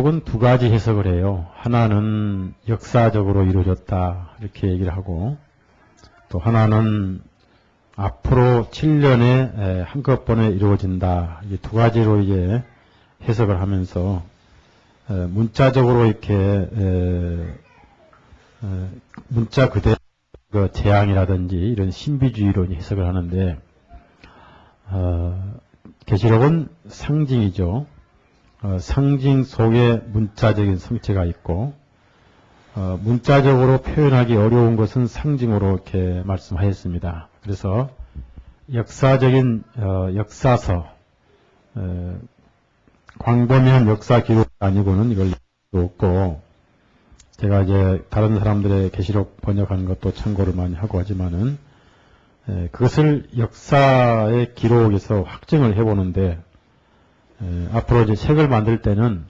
계시록은 두 가지 해석을 해요. 하나는 역사적으로 이루어졌다 이렇게 얘기를 하고, 또 하나는 앞으로 7년에 한꺼번에 이루어진다. 이 두 가지로 이제 해석을 하면서 문자적으로 이렇게 문자 그대로 그 재앙이라든지 이런 신비주의로 해석을 하는데, 계시록은 상징이죠. 상징 속에 문자적인 성체가 있고, 문자적으로 표현하기 어려운 것은 상징으로 이렇게 말씀하였습니다. 그래서 역사적인 역사서, 광범위한 역사 기록 아니고는 이걸 없고, 제가 이제 다른 사람들의 계시록 번역하는 것도 참고를 많이 하고 하지만은 그것을 역사의 기록에서 확증을 해보는데, 앞으로 이제 책을 만들 때는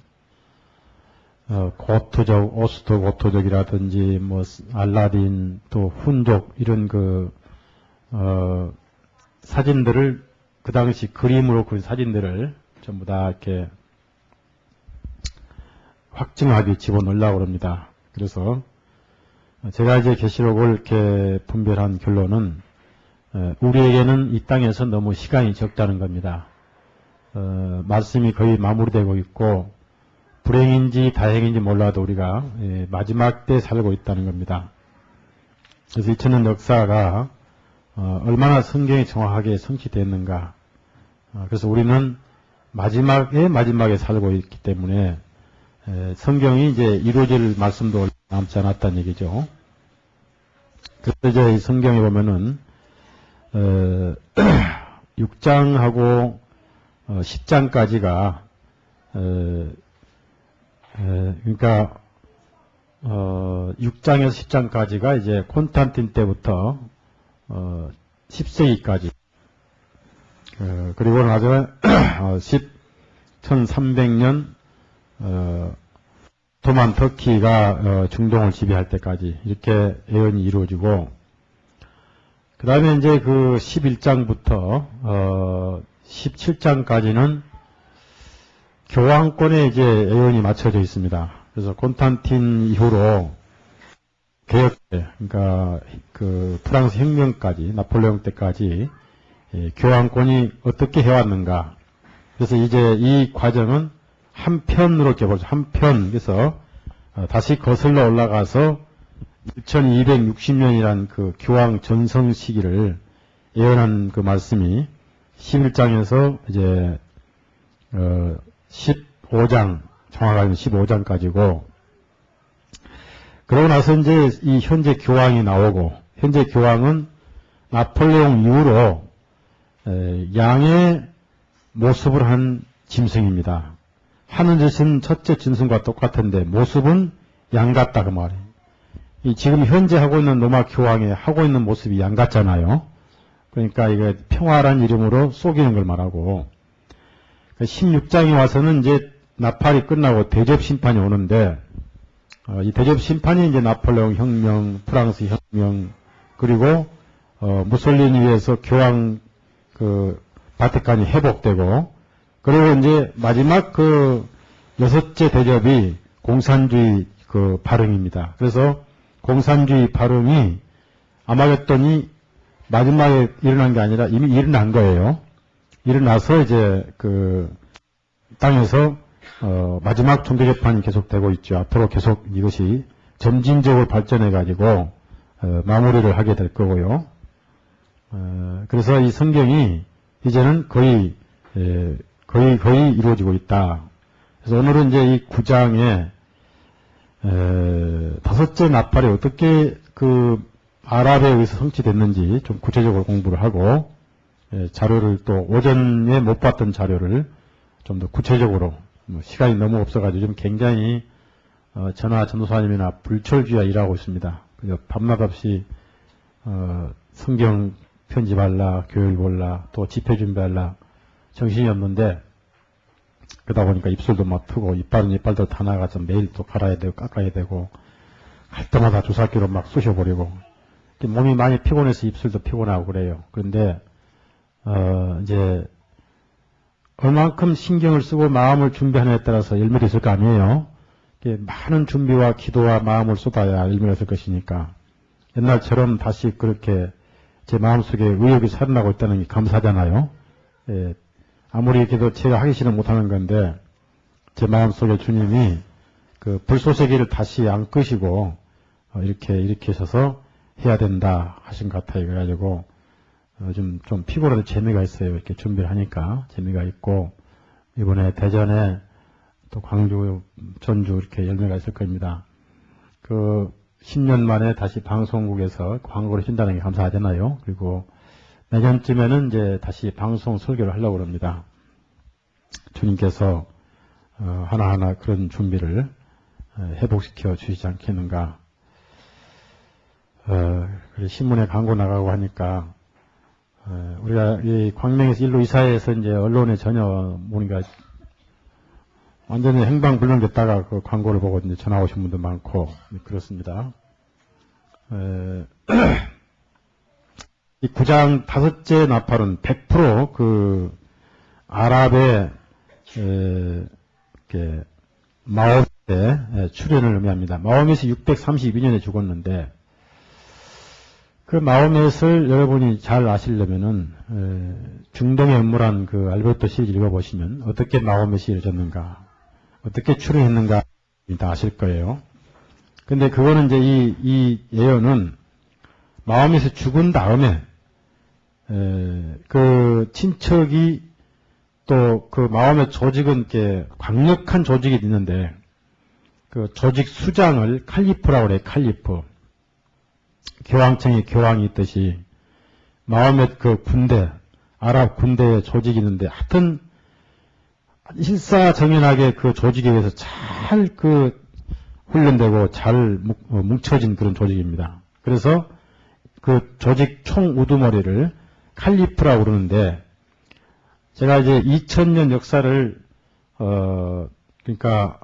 고토족, 오스트 고토족이라든지 뭐 알라딘 또 훈족 이런 사진들을 그 당시 그림으로 그린 사진들을 전부 다 이렇게 확증하게 집어넣으려고 합니다. 그래서 제가 이제 계시록을 이렇게 분별한 결론은 우리에게는 이 땅에서 너무 시간이 적다는 겁니다. 말씀이 거의 마무리되고 있고 불행인지 다행인지 몰라도 우리가 마지막 때 살고 있다는 겁니다. 그래서 2000년 역사가 얼마나 성경이 정확하게 성취됐는가. 그래서 우리는 마지막에 살고 있기 때문에 성경이 이제 이루어질 말씀도 남지 않았다는 얘기죠. 그래서 이제 이 성경에 보면은 6장하고 10장까지가 그러니까 6장에서 10장까지가 이제 콘스탄틴 때부터 10세기까지, 그리고 나중에 1300년 오토만 터키가 중동을 지배할 때까지 이렇게 예언이 이루어지고, 그 다음에 이제 그 11장부터 17장까지는 교황권에 이제 예언이 맞춰져 있습니다. 그래서 콘스탄틴 이후로 개혁 때, 그러니까 그 프랑스 혁명까지, 나폴레옹 때까지 교황권이 어떻게 해왔는가. 그래서 이제 이 과정은 한 편으로 이렇게 보죠. 한 편. 그래서 다시 거슬러 올라가서 1260년이란 그 교황 전성 시기를 예언한 그 말씀이 11장에서 이제 15장, 정확하게는 15장까지고, 그러고 나서 이제 이 현재 교황이 나오고, 현재 교황은 나폴레옹 이후로 양의 모습을 한 짐승입니다. 하는 짓은 첫째 짐승과 똑같은데 모습은 양 같다 그 말이에요. 지금 현재 하고 있는 로마 교황이 하고 있는 모습이 양 같잖아요. 그러니까 이게 평화란 이름으로 속이는 걸 말하고, 16장에 와서는 이제 나팔이 끝나고 대접 심판이 오는데, 이 대접 심판이 이제 나폴레옹 혁명, 프랑스 혁명, 그리고 무솔리니에 의해서 교황 바티칸이 회복되고, 그리고 이제 마지막 여섯째 대접이 공산주의 발흥입니다. 그래서 공산주의 발흥이 아마겟돈이 마지막에 일어난 게 아니라 이미 일어난 거예요. 일어나서 이제 땅에서 마지막 종교재판이 계속되고 있죠. 앞으로 계속 이것이 점진적으로 발전해가지고 마무리를 하게 될 거고요. 그래서 이 성경이 이제는 거의 이루어지고 있다. 그래서 오늘은 이제 이 9장에 다섯째 나팔이 어떻게 아랍에 의해서 성취됐는지 좀 구체적으로 공부를 하고, 자료를 또 오전에 못 봤던 자료를 좀 더 구체적으로, 시간이 너무 없어가지고 좀 굉장히 전도사님이나 불철주야 일하고 있습니다. 그래서 밤낮 없이 성경 편집할라, 교육 볼라, 또 집회 준비할라 정신이 없는데, 그러다 보니까 입술도 막 트고 이빨도 다 나가서 매일 또 갈아야 되고 깎아야 되고, 할 때마다 주사기로 막 쑤셔버리고, 몸이 많이 피곤해서 입술도 피곤하고 그래요. 그런데 이제 얼만큼 신경을 쓰고 마음을 준비하느냐에 따라서 열매가 있을 거 아니에요. 많은 준비와 기도와 마음을 쏟아야 열매가 있을 것이니까. 옛날처럼 다시 그렇게 제 마음속에 의욕이 살아나고 있다는 게 감사하잖아요. 예, 아무리 이렇게도 제가 하기 싫으면 못하는 건데 제 마음속에 주님이 그 불쏘시개를 다시 안 끄시고 이렇게 일으키셔서 해야 된다 하신 것 같아요. 그래가지고 좀 피곤해도 재미가 있어요. 이렇게 준비를 하니까 재미가 있고 이번에 대전에 또 광주, 전주 이렇게 열매가 있을 겁니다. 10년 만에 다시 방송국에서 광고를 신다는 게 감사하잖아요. 그리고 내년쯤에는 이제 다시 방송 설교를 하려고 합니다. 주님께서 하나하나 그런 준비를 회복시켜 주시지 않겠는가. 신문에 광고 나가고 하니까 우리가 이 광명에서 일로 이사해서 이제 언론에 전혀 보니까 완전히 행방불명됐다가 그 광고를 보고 이제 전화 오신 분도 많고 그렇습니다. 이 9장 5째 나팔은 100% 그 아랍의 마호멧의 출현을 의미합니다. 마호멧이 632년에 죽었는데 그 마호멧을 여러분이 잘 아시려면은 중동의 음모란 그 알베르토 시리즈 읽어보시면 어떻게 마호멧이 이루어졌는가, 어떻게 출현했는가 다 아실 거예요. 근데 그거는 이제 이 예언은 마호멧이 죽은 다음에 그 친척이 또 그 마호멧 조직은 이렇게 강력한 조직이 있는데 그 조직 수장을 칼리프라고 그래요. 칼리프. 교황청에 교황이 있듯이 마호멧 그 군대, 아랍 군대의 조직이 있는데 하여튼 일사정연하게 그 조직에 의해서 잘 그 훈련되고 잘 뭉쳐진 그런 조직입니다. 그래서 그 조직 총 우두머리를 칼리프라고 그러는데 제가 이제 2000년 역사를 그러니까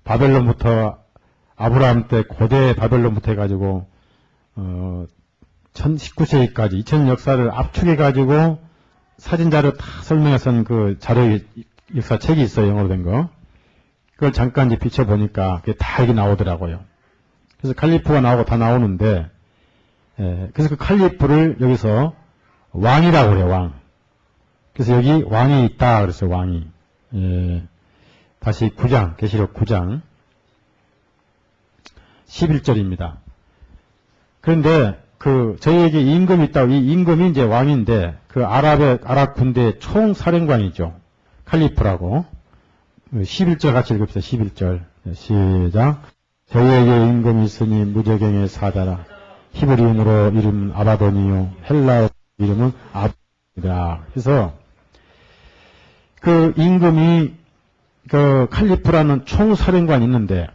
바벨론부터 아브라함 때 고대 바벨론부터 해가지고 19세기까지 2000년 역사를 압축해가지고 사진자료 다 설명해서 그 자료 역사 책이 있어요. 영어로 된 거. 그걸 잠깐 이제 비춰보니까 그게 다 여기 나오더라고요. 그래서 칼리프가 나오고 다 나오는데, 그래서 그 칼리프를 여기서 왕이라고 그래요, 왕. 그래서 여기 왕이 있다, 그랬어요, 왕이. 다시 9장, 계시록 9장. 11절입니다. 그런데 저희에게 임금이 있다고, 이 임금이 이제 왕인데, 아랍 군대의 총사령관이죠. 칼리프라고. 11절 같이 읽읍시다. 11절. 시작. 저희에게 임금이 있으니 무저경의 사자라. 히브리음으로 이름은 아바돈이요. 헬라어 이름은 아바돈이다. 그래서 그 임금이 칼리프라는 총사령관이 있는데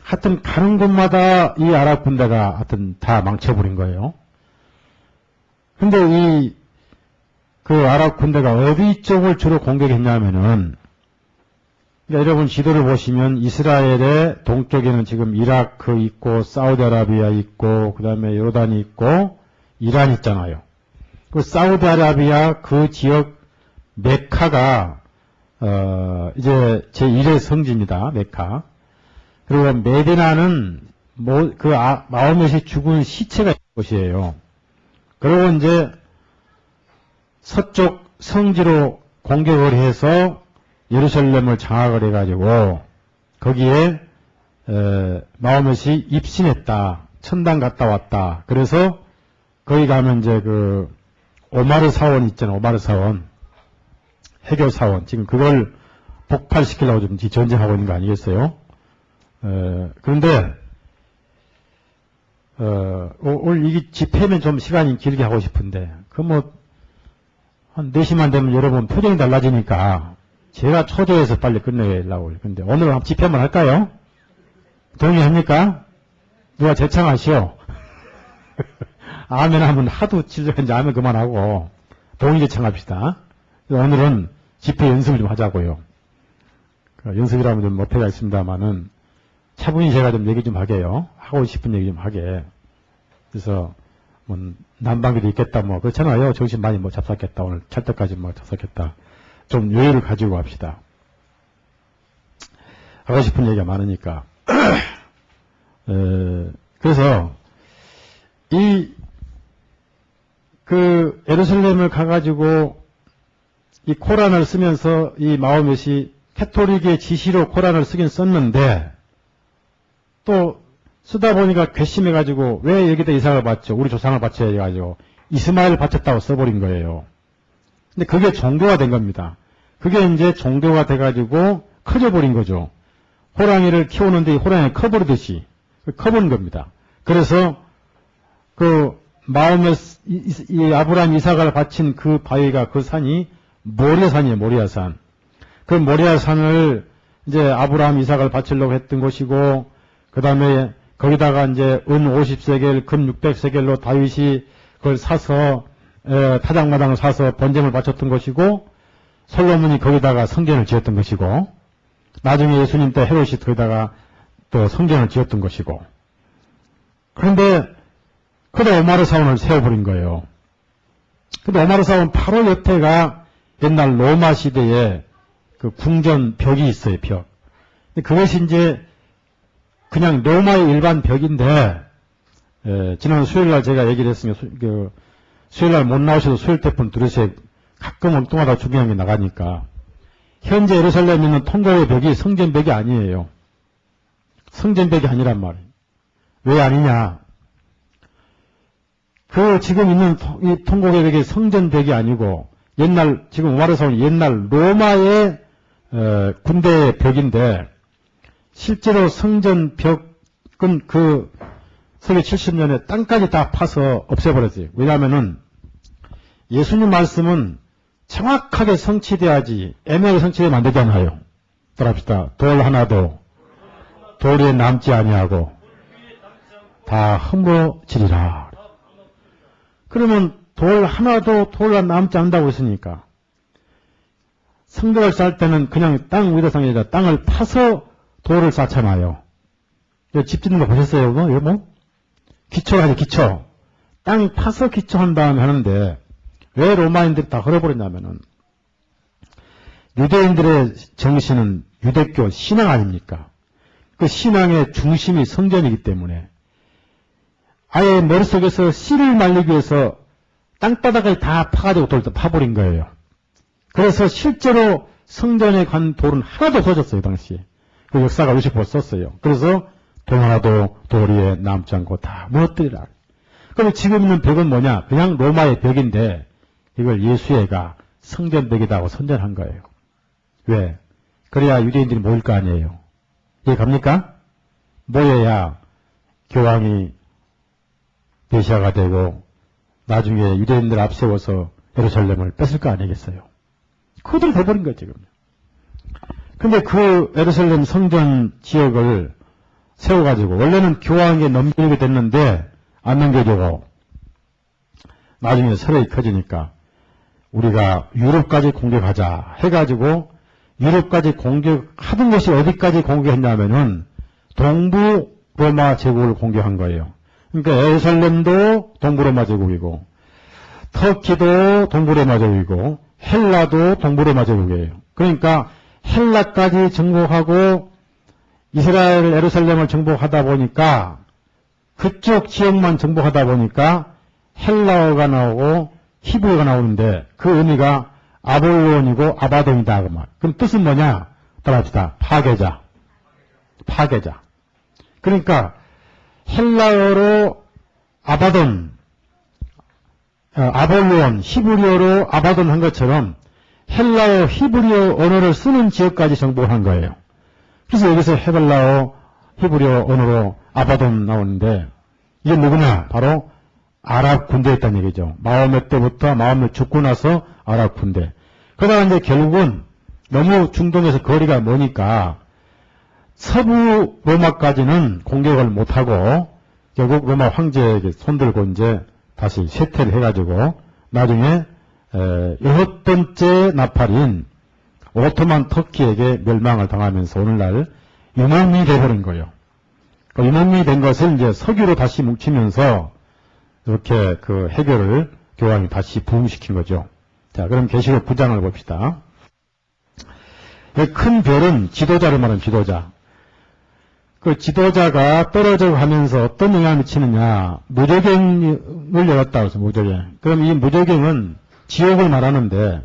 하여튼 가는 곳마다 이 아랍 군대가 하여튼 다 망쳐버린 거예요. 근데 그 아랍 군대가 어디 쪽을 주로 공격했냐면은, 그러니까 여러분 지도를 보시면 이스라엘의 동쪽에는 지금 이라크 있고, 사우디아라비아 있고, 그 다음에 요르단이 있고, 이란 있잖아요. 그 사우디아라비아 그 지역 메카가, 이제 제1의 성지입니다. 메카. 그리고 메디나는 마호멧이 죽은 시체가 있는 곳이에요. 그리고 이제 서쪽 성지로 공격을 해서 예루살렘을 장악을 해가지고 거기에 마호멧이 입신했다. 천당 갔다 왔다. 그래서 거기 가면 이제 그 오마르 사원 있잖아요. 오마르 사원. 해교 사원. 지금 그걸 폭발시키려고 지금 전쟁하고 있는 거 아니겠어요? 그런데 오늘 이 집회면 좀 시간이 길게 하고 싶은데 한 4시만 되면 여러분 표정이 달라지니까 제가 초조해서 빨리 끝내려고. 근데 오늘 한번 집회 한번 할까요? 동의합니까? 누가 제창하시오? 아멘 하면 하도 질적한지 아멘 그만하고 동의 제창합시다. 오늘은 집회 연습을 좀 하자고요. 연습이라면 좀 못해가 있습니다만은 차분히 제가 좀 얘기 좀 하게요. 하고 싶은 얘기 좀 하게. 그래서 난방비도 있겠다 그렇잖아요. 정신 많이 잡쌌겠다. 오늘 찰 때까지 잡쌌겠다. 좀 여유를 가지고 합시다. 하고 싶은 얘기가 많으니까. 그래서 예루살렘을 가가지고 이 코란을 쓰면서 이 마호멧이 캐톨릭의 지시로 코란을 쓰긴 썼는데 또 쓰다 보니까 괘씸해가지고 왜 여기다 이삭을 바쳐? 우리 조상을 바쳐야 해가지고 이스마엘을 바쳤다고 써버린 거예요. 근데 그게 종교가 된 겁니다. 그게 이제 종교가 돼가지고 커져버린 거죠. 호랑이를 키우는데 호랑이가 커버리듯이 커버린 겁니다. 그래서 그 마호멧 이 아브라함 이삭을 바친 그 바위가 그 산이 모리아산이에요. 모리아산. 그 모리아산을 이제 아브라함 이삭을 바치려고 했던 것이고 그 다음에 거기다가 이제 은 50세겔, 금 600세겔로 다윗이 그걸 사서 타작마당을 사서 번제물 바쳤던 것이고 솔로몬이 거기다가 성전을 지었던 것이고 나중에 예수님 때 헤롯이 거기다가 또 성전을 지었던 것이고 그런데 그다 오마르 사원을 세워버린 거예요. 근데 오마르 사원 바로 옆에가 옛날 로마 시대에 그 궁전 벽이 있어요. 벽. 근데 그것이 이제 그냥 로마의 일반 벽인데 지난 수요일날 제가 얘기를 했으면 수요일날 못 나오셔도 수요일 때분 들으세요. 가끔 엉뚱하다 중요한 게 나가니까 현재 예루살렘에 있는 통곡의 벽이 성전벽이 아니에요. 성전벽이 아니란 말이에요. 왜 아니냐? 그 지금 있는 이 통곡의 벽이 성전벽이 아니고 옛날 지금 오마르 사원이 옛날 로마의 군대의 벽인데 실제로 성전벽은 그 서기 70년에 땅까지 다 파서 없애버렸어요. 왜냐하면은 예수님 말씀은 정확하게 성취돼야지 애매하게 성취되면 안 되잖아요. 따라합시다. 돌 하나도 돌 위에 남지 아니하고 다 흠어지리라. 그러면 돌 하나도 돌 남지 않는다고 했으니까 성벽을 쌓을 때는 그냥 땅 위에다 쌓는 게 아니라 땅을 파서 돌을 쌓잖아요. 집 짓는 거 보셨어요? 이거 뭐? 기초가 아니라 기초. 땅 파서 기초한 다음에 하는데 왜 로마인들이 다 헐어버렸냐면은 유대인들의 정신은 유대교 신앙 아닙니까? 그 신앙의 중심이 성전이기 때문에 아예 머릿속에서 씨를 말리기 위해서 땅바닥을 다 파가지고 돌을 파버린 거예요. 그래서 실제로 성전에 간 돌은 하나도 없어졌어요, 당시에. 그 역사가 의식보 썼어요. 그래서 돌 하나도 돌 위에 남지 않고 다 무너뜨리라. 그럼 지금 있는 벽은 뭐냐? 그냥 로마의 벽인데 이걸 예수애가 성전벽이라고 선전한 거예요. 왜? 그래야 유대인들이 모일 거 아니에요. 이해 갑니까? 모여야 교황이 메시아가 되고 나중에 유대인들 앞세워서 예루살렘을 뺏을 거 아니겠어요? 그들 돼버린 거예요, 지금. 근데 그 예루살렘 성전 지역을 세워가지고 원래는 교황에게 넘기게 됐는데 안 넘겨주고 나중에 서로이 커지니까 우리가 유럽까지 공격하자 해가지고 유럽까지 공격하던 것이 어디까지 공격했냐면은 동부 로마 제국을 공격한 거예요. 그러니까 예루살렘도 동부 로마 제국이고 터키도 동부 로마 제국이고 헬라도 동부 로마 제국이에요. 그러니까 헬라까지 정복하고 이스라엘 예루살렘을 정복하다 보니까 그쪽 지역만 정복하다 보니까 헬라어가 나오고 히브리어가 나오는데 그 의미가 아볼론이고 아바돈이다. 그 말. 그럼 뜻은 뭐냐? 따라합시다. 파괴자. 파괴자. 그러니까 헬라어로 아바돈, 아볼론, 히브리어로 아바돈 한 것처럼 헬라어, 히브리어 언어를 쓰는 지역까지 정복한 거예요. 그래서 여기서 헬라어, 히브리어 언어로 아바돈 나오는데 이게 누구냐? 바로 아랍 군대였다는 얘기죠. 마호멧 때부터 마호멧 죽고 나서 아랍 군대. 그러다가 이제 결국은 너무 중동에서 거리가 머니까 서부 로마까지는 공격을 못하고 결국 로마 황제에게 손들고 이제 다시 쇠퇴를 해가지고 나중에 6번째 나팔인 오토만 터키에게 멸망을 당하면서 오늘날 유목민이 되어버린 거예요. 그 유목민이 된 것을 이제 석유로 다시 뭉치면서 이렇게 그 해결을 교황이 다시 부흥시킨 거죠. 자, 그럼 계시록 9장을 봅시다. 큰 별은 지도자를 말하는 지도자. 그 지도자가 떨어져 가면서 어떤 영향을 미치느냐. 무저갱을 열었다고 해서 무저갱. 그럼 이 무저갱은 지옥을 말하는데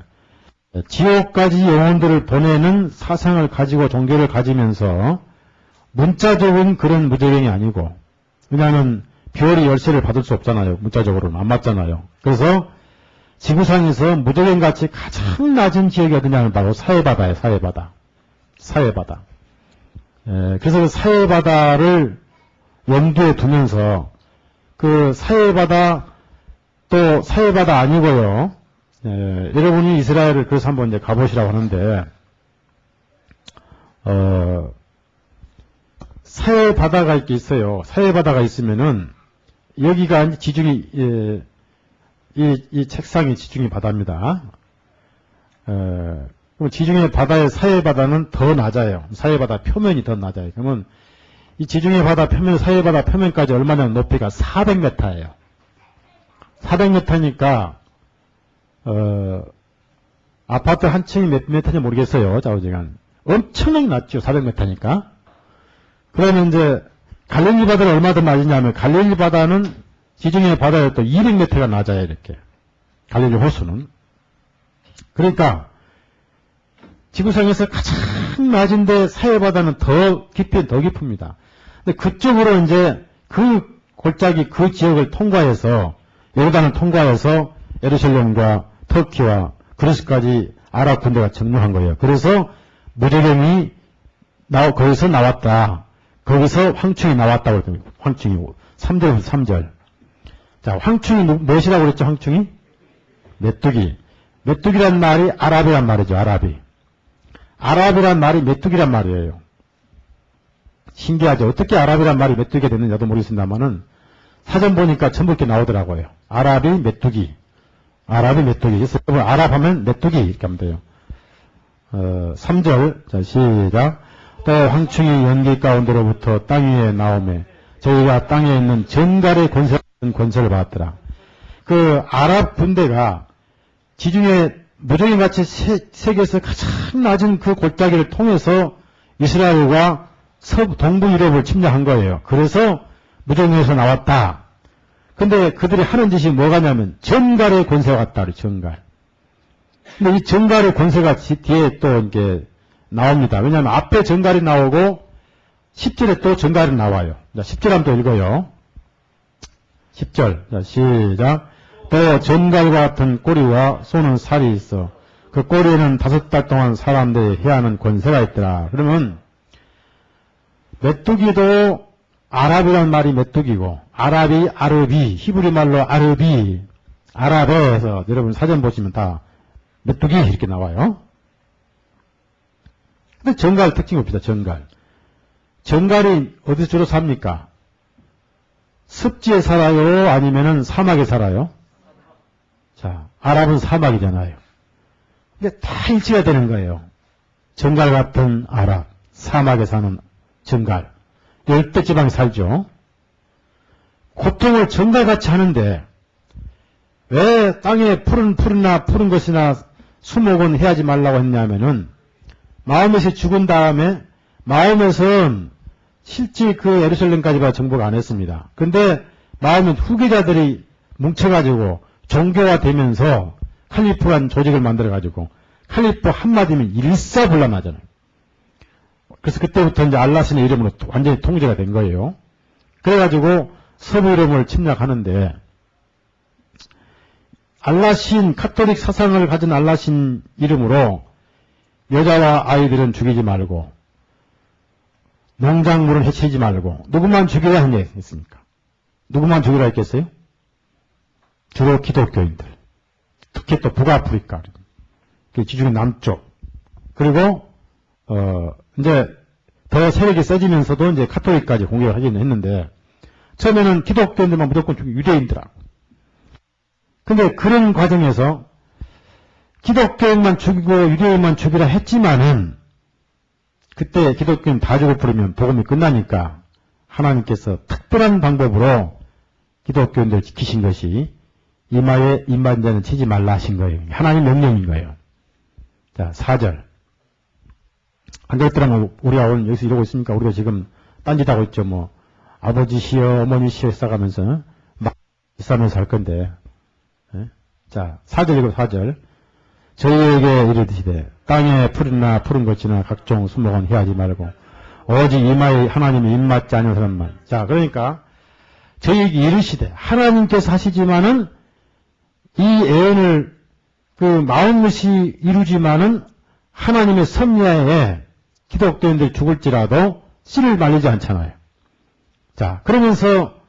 지옥까지 영혼들을 보내는 사상을 가지고 종교를 가지면서 문자적인 그런 무저갱이 아니고, 왜냐하면 별이 열쇠를 받을 수 없잖아요. 문자적으로는 안 맞잖아요. 그래서 지구상에서 무저갱같이 가장 낮은 지역이 어디냐면 바로 사해바다예요. 사해바다. 사해바다. 그래서 그 사해바다를 염두에 두면서 그 사해바다 또 사해바다 아니고요. 여러분이 이스라엘을 그래서 한번 이제 가보시라고 하는데 사해바다가 이렇게 있어요. 사해바다가 있으면은 여기가 지중해 이 책상이 지중해 바다입니다. 그럼 지중해 바다의 사해바다는 더 낮아요. 사해바다 표면이 더 낮아요. 그러면 이 지중해 바다 표면, 사해바다 표면까지 얼마나 높이가 400m예요. 400m니까 아파트 한 층이 몇 m인지 모르겠어요. 좌우지간 엄청나게 낮죠. 400m니까. 그러면 이제 갈릴리 바다는 얼마 더 낮으냐면 갈릴리 바다는 지중해 바다에 또 200m가 낮아요. 이렇게 갈릴리 호수는. 그러니까 지구상에서 가장 낮은데 사해바다는 더 깊습니다. 근데 그쪽으로 이제 그 골짜기 그 지역을 통과해서 요르단을 통과해서 예루살렘과 터키와 그리스까지 아랍 군대가 점령한 거예요. 그래서 무저갱이 거기서 나왔다. 거기서 황충이 나왔다고 그랬거든요. 황충이 3절부터 3절. 자, 황충이 무엇이라고 그랬죠? 황충이? 메뚜기. 메뚜기란 말이 아랍이란 말이죠. 아랍이. 아랍이란 말이 메뚜기란 말이에요. 신기하죠. 어떻게 아랍이란 말이 메뚜기가 됐는지도 모르겠습니다만은 사전 보니까 전부 이렇게 나오더라고요. 아랍이 메뚜기. 아랍이 메뚜기. 그래서 아랍 하면 메뚜기 이렇게 하면 돼요. 3절. 자, 시작. 또 황충이 연기 가운데로부터 땅 위에 나오매 저희가 땅에 있는 전갈의 권세를 받았더라. 그 아랍 군대가 지중해 무저갱같이 세계에서 가장 낮은 그 골짜기를 통해서 이스라엘과 동부 유럽을 침략한 거예요. 그래서 무저갱에서 나왔다. 근데 그들이 하는 짓이 뭐가냐면 전갈의 권세가 같다. 전갈. 근데 이 전갈의 권세가 뒤에 또 이게 나옵니다. 왜냐하면 앞에 전갈이 나오고 10절에 또 전갈이 나와요. 자, 10절 한번 또 읽어요. 10절. 자, 시작. 또 전갈과 같은 꼬리와 쏘는 살이 있어. 그 꼬리에는 5달 동안 사람들이 해야 하는 권세가 있더라. 그러면 메뚜기도 아랍이란 말이 메뚜기고 아랍이 아르비, 히브리 말로 아르비, 아랍에서 여러분 사전 보시면 다 메뚜기 이렇게 나와요. 근데 전갈 특징이 없습니다. 전갈. 전갈이 어디서 주로 삽니까? 습지에 살아요? 아니면은 사막에 살아요? 자, 아랍은 사막이잖아요. 근데 다 일치가 되는 거예요. 전갈 같은 아랍, 사막에 사는 전갈. 열대지방에 살죠. 고통을 전갈같이 하는데 왜 땅에 푸른 것이나 수목은 해야지 말라고 했냐면은 마음에서 죽은 다음에 마음에선 실제 그 예루살렘까지가 정복 안 했습니다. 근데 마음은 후계자들이 뭉쳐가지고 종교화되면서 칼리프란 조직을 만들어가지고 칼리프 한마디면 일사불란하잖아요. 그래서 그때부터 이제 알라신의 이름으로 완전히 통제가 된 거예요. 그래가지고 서부 유럽을 침략하는데 알라신 카톨릭 사상을 가진 알라신 이름으로 여자와 아이들은 죽이지 말고 농작물은 해치지 말고 누구만 죽이라 했습니까? 누구만 죽이라 했겠어요? 주로 기독교인들. 특히 또 북아프리카, 지중해 남쪽. 그리고 이제 더 세력이 세지면서도 이제 카톨릭까지 공격을 하기는 했는데 처음에는 기독교인들만 무조건 죽이고 유대인들하고. 근데 그런 과정에서 기독교인만 죽이고 유대인만 죽이라 했지만은 그때 기독교인 다 죽어버리면 복음이 끝나니까 하나님께서 특별한 방법으로 기독교인들 지키신 것이 이마에 임반자는 치지 말라 하신 거예요. 하나님 명령인 거예요. 자, 4절. 안 그랬더라면 우리가 오늘 여기서 이러고 있으니까 우리가 지금 딴짓하고 있죠. 뭐 아버지시여 어머니시여 써가면서 막 싸면서 할 건데. 예? 자, 4절이고 4절. 저희에게 이르시되 땅에 풀이나 푸른 것이나 각종 수목은 해하지 말고 오직 이마에 하나님이 입맞지 않은 사람만. 자, 그러니까 저희에게 이르시되 하나님께서 하시지만은 이 애언을 그 마음릇이 이루지만은 하나님의 섭리하에 기독교인들이 죽을지라도 씨를 말리지 않잖아요. 자, 그러면서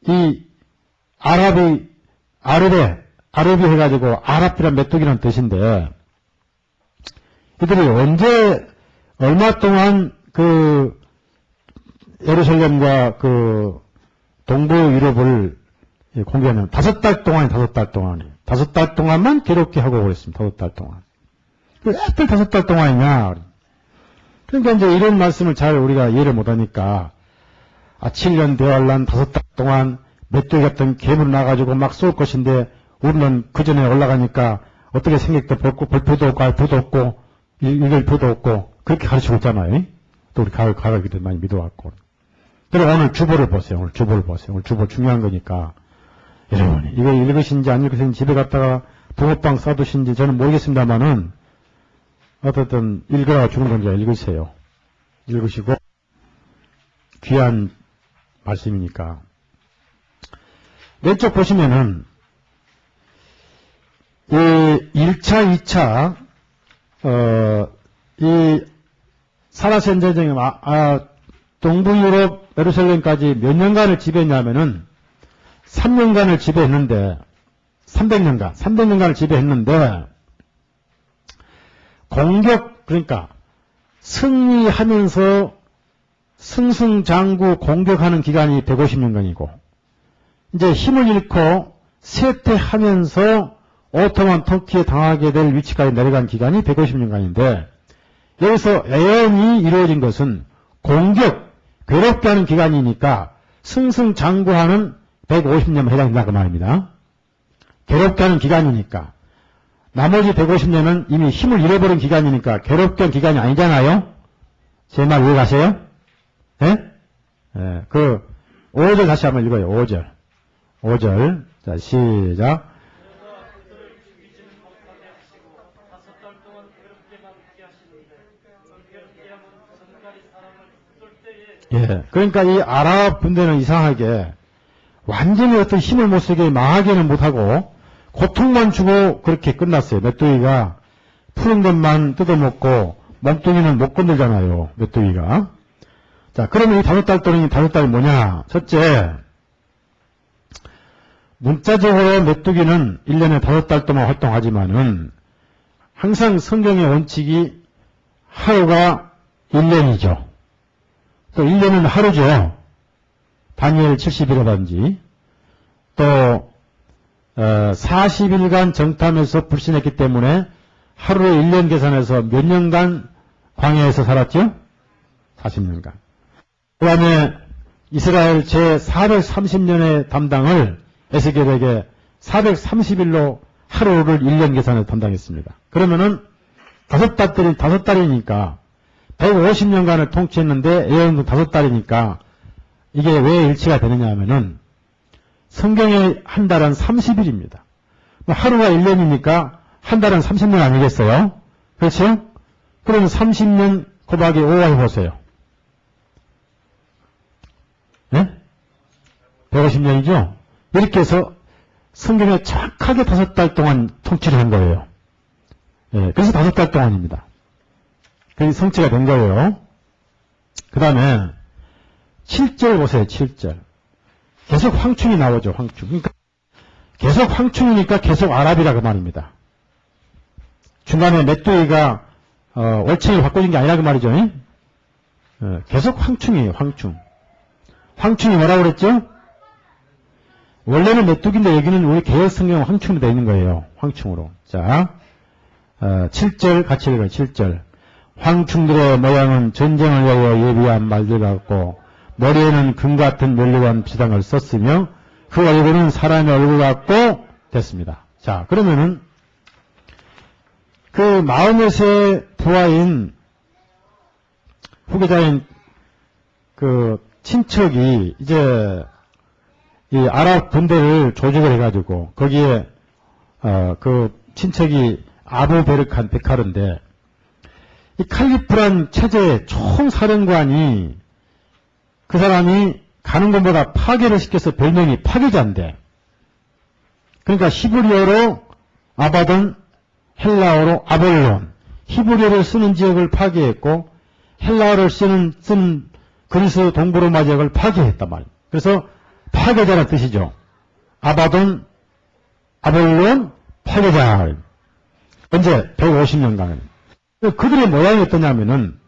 이 아랍이 해가지고 아랍이란 메뚜기라는 뜻인데 이들이 언제 얼마 동안 그 예루살렘과 그 동부 유럽을 공개하냐면 5달 동안이에요. 5달 동안만 괴롭게 하고 그랬습니다. 5달 동안. 왜 하필 5달 동안이냐? 그러니까 이제 이런 말씀을 잘 우리가 이해를 못하니까 7년 대환란 5달 동안 메뚜기 같은 괴물 나가지고 막 쏠 것인데 우리는 그 전에 올라가니까 어떻게 생각도 볼표도 없고 알표도 없고 읽을 표도 없고 그렇게 가르치고 있잖아요. 또 우리 가르치기도 많이 믿어왔고. 그리고 오늘 주보를 보세요. 오늘 주보 중요한 거니까. 여러분, 이거 읽으신지 안 읽으신지 집에 갔다가 붕어빵 싸두신지 저는 모르겠습니다만은 어쨌든 읽으라고 주는 건지 읽으세요. 읽으시고 귀한 말씀이니까. 왼쪽 보시면은 이 1차, 2차 이 사라센 전쟁이 동부 유럽 예루살렘까지 몇 년간을 지배했냐면은 3년간을 지배했는데 300년간을 지배했는데 그러니까 승리하면서 승승장구 공격하는 기간이 150년간이고 이제 힘을 잃고 쇠퇴하면서 오토만 터키에 당하게 될 위치까지 내려간 기간이 150년간인데 여기서 애언이 이루어진 것은 괴롭게 하는 기간이니까 승승장구하는 150년 해당된다 그 말입니다. 괴롭게 하는 기간이니까. 나머지 150년은 이미 힘을 잃어버린 기간이니까 괴롭게 한 기간이 아니잖아요. 제 말 이해가세요? 예? 예, 그 5절 다시 한번 읽어요. 5절. 자, 시작. 예, 그러니까 이 아랍 군대는 이상하게 완전히 어떤 힘을 못 쓰게 망하게는 못하고 고통만 주고 그렇게 끝났어요. 메뚜기가 푸른 것만 뜯어먹고 몸뚱이는 못 건들잖아요. 메뚜기가. 자, 그러면 이 5달 동안이 5달이 뭐냐? 첫째, 문자적으로 메뚜기는 1년에 5달 동안 활동하지만은 항상 성경의 원칙이 하루가 1년이죠. 또 1년은 하루죠. 다니엘 70일이라든지 또 40일간 정탐해서 불신했기 때문에 하루에 1년 계산해서 몇 년간 광야에서 살았죠? 40년간. 그 다음에 이스라엘 제 430년의 담당을 에스겔에게 430일로 하루를 1년 계산해서 담당했습니다. 그러면은 5달이니까 150년간을 통치했는데 예언도 5달이니까 이게 왜 일치가 되느냐 하면은 성경의 한 달은 30일입니다. 하루가 1년이니까 한 달은 30년 아니겠어요? 그렇죠? 그러면 30년 곱하기 5 해보세요. 네? 150년이죠? 이렇게 해서 성경에 정확하게 5달 동안 통치를 한 거예요. 예, 그래서 5달 동안입니다. 그게 성취가 된 거예요. 그 다음에 7절 보세요. 7절. 계속 황충이 나오죠. 황충. 그러니까 계속 황충이니까 계속 아랍이라 그 말입니다. 중간에 메뚜기가 월척을 바꿔준 게 아니라 그 말이죠. 계속 황충이에요. 황충. 황충이 뭐라고 그랬죠? 원래는 메뚜기인데 여기는 우리 개혁 성경 황충으로 되어 있는 거예요. 황충으로. 자, 7절 같이 읽어요. 7절. 황충들의 모양은 전쟁을 위하여 예비한 말들 같고 머리에는 금 같은 멸류관 비상을 썼으며 그 얼굴은 사람의 얼굴 같고 됐습니다. 자, 그러면은 그 마음에서의 부하인 후계자인 그 친척이 이제 이 아랍 군대를 조직을 해가지고 거기에 그 친척이 아부 베르칸 베카르인데 이 칼리프란 체제의 총사령관이 그 사람이 가는 것보다 파괴를 시켜서 별명이 파괴자인데 그러니까 히브리어로 아바돈, 헬라어로 아볼론, 히브리어를 쓰는 지역을 파괴했고 헬라어를 쓰는 그리스 동부로마 지역을 파괴했단 말이에요. 그래서 파괴자라는 뜻이죠. 아바돈, 아볼론, 파괴자. 언제? 150년간. 그들의 모양이 어떠냐면은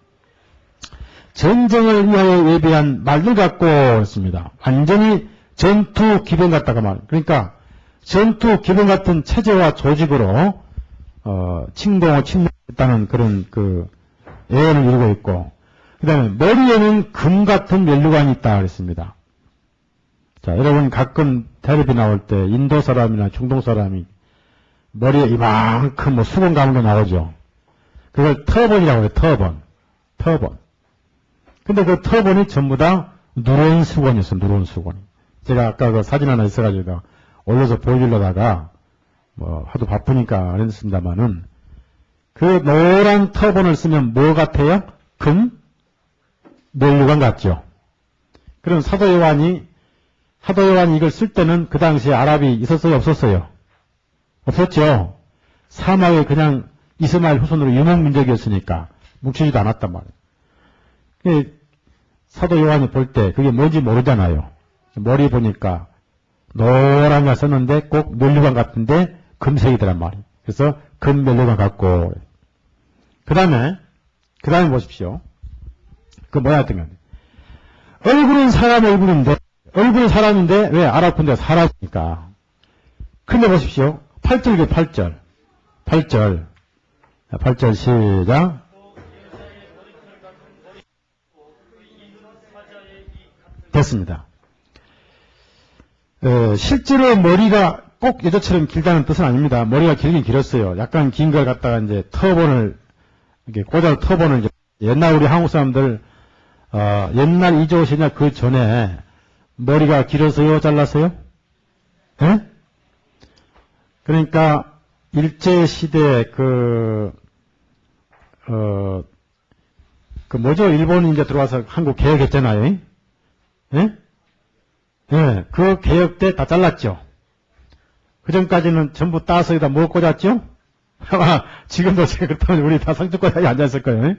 전쟁을 위하여 예비한 말들 갖고 있습니다. 완전히 전투 기병 같다가 말. 그러니까 전투 기병 같은 체제와 조직으로 침공을 침략했다는 그런 그 예언을 이루고 있고, 그다음에 머리에는 금 같은 면류관이 있다 그랬습니다. 자, 여러분 가끔 텔레비 나올 때 인도 사람이나 중동 사람이 머리에 이만큼 뭐 수건 감은 거 나오죠. 그걸 터번이라고 해요. 터번. 근데 그 터번이 전부 다 누런 수건이었어요. 누런 수건. 제가 아까 그 사진 하나 있어가지고 올려서 보여주려다가 뭐 하도 바쁘니까 안 했습니다만은 그 노란 터번을 쓰면 뭐 같아요? 금? 면류관 같죠. 그럼 사도 요한이 이걸 쓸 때는 그 당시에 아랍이 있었어요? 없었어요? 없었죠. 사막에 그냥 이스마엘 후손으로 유목민족이었으니까 뭉치지도 않았단 말이에요. 사도 요한이 볼 때 그게 뭔지 모르잖아요. 머리 보니까 노란 걸 썼는데 꼭 면류관 같은데 금색이더란 말이에요. 그래서 금 면류관 같고. 그 다음에 보십시오. 그 뭐야 했던 건데. 얼굴은 사람 얼굴은 사람인데 왜 아랍 군대가 사람이니까. 근데 보십시오. 8절이요, 8절. 8절 시작. 됐습니다. 실제로 머리가 꼭 여자처럼 길다는 뜻은 아닙니다. 머리가 길긴 길었어요. 약간 긴 걸 갖다가 이제 터번을, 이렇게 꽂아서 터번을 이제 옛날 우리 한국 사람들, 옛날 이조시냐 그 전에 머리가 길어서요, 잘랐어요? 예? 그러니까, 일제시대 일본이 이제 들어와서 한국 개혁했잖아요. 예? 예, 그 개혁 때 다 잘랐죠. 그 전까지는 전부 따서 여기다 뭐 꽂았죠? 아마 지금도 제가 그렇다면 우리 다 상투권에 앉아있을 거예요. 예?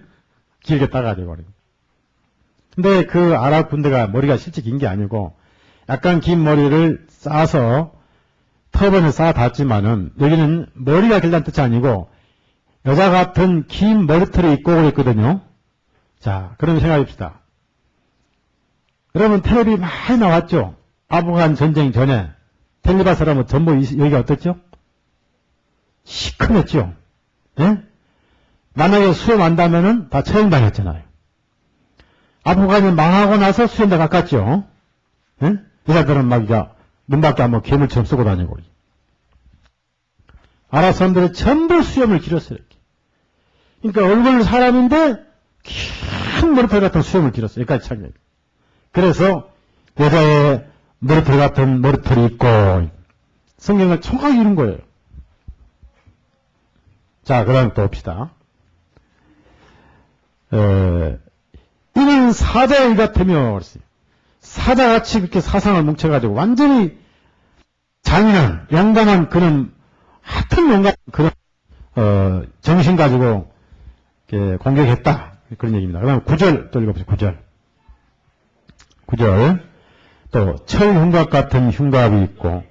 길게 따가지고. 근데 그 아랍 군대가 머리가 실제 긴 게 아니고 약간 긴 머리를 싸서 터번을 쌓아놨지만은 여기는 머리가 길다는 뜻이 아니고 여자 같은 긴 머리털이 있고 그랬거든요. 자, 그럼 생각해봅시다. 여러분 텔레비 많이 나왔죠? 아프간 전쟁 전에 텔레비 사람은 전부 여기가 어떻죠? 시커멓죠? 예? 만약에 수염한다면은 다 처형당했잖아요. 아프간이 망하고 나서 수염다 가깝죠? 예? 여자들은 막 이제 눈밖에 안 보고 괴물처럼 쓰고 다니고. 아랍 사람들은 전부 수염을 길었어요. 이렇게. 그러니까 얼굴 사람인데 긴 머리털 같은 수염을 길었어요. 여기까지 창녀. 그래서 여자의 머리털 같은 머리털이 있고 성경을 정확하게 이룬 거예요. 자, 그 다음 또 봅시다. 이는 사자의 같으며 그랬어요. 사자같이 그렇게 사상을 뭉쳐가지고 완전히 잔인한, 용감한 그런, 하여튼 용감한 그런, 정신 가지고, 이렇게 공격했다. 그런 얘기입니다. 그 다음에 9절 또 읽어보세요. 9절. 또, 철흉갑 같은 흉갑이 있고,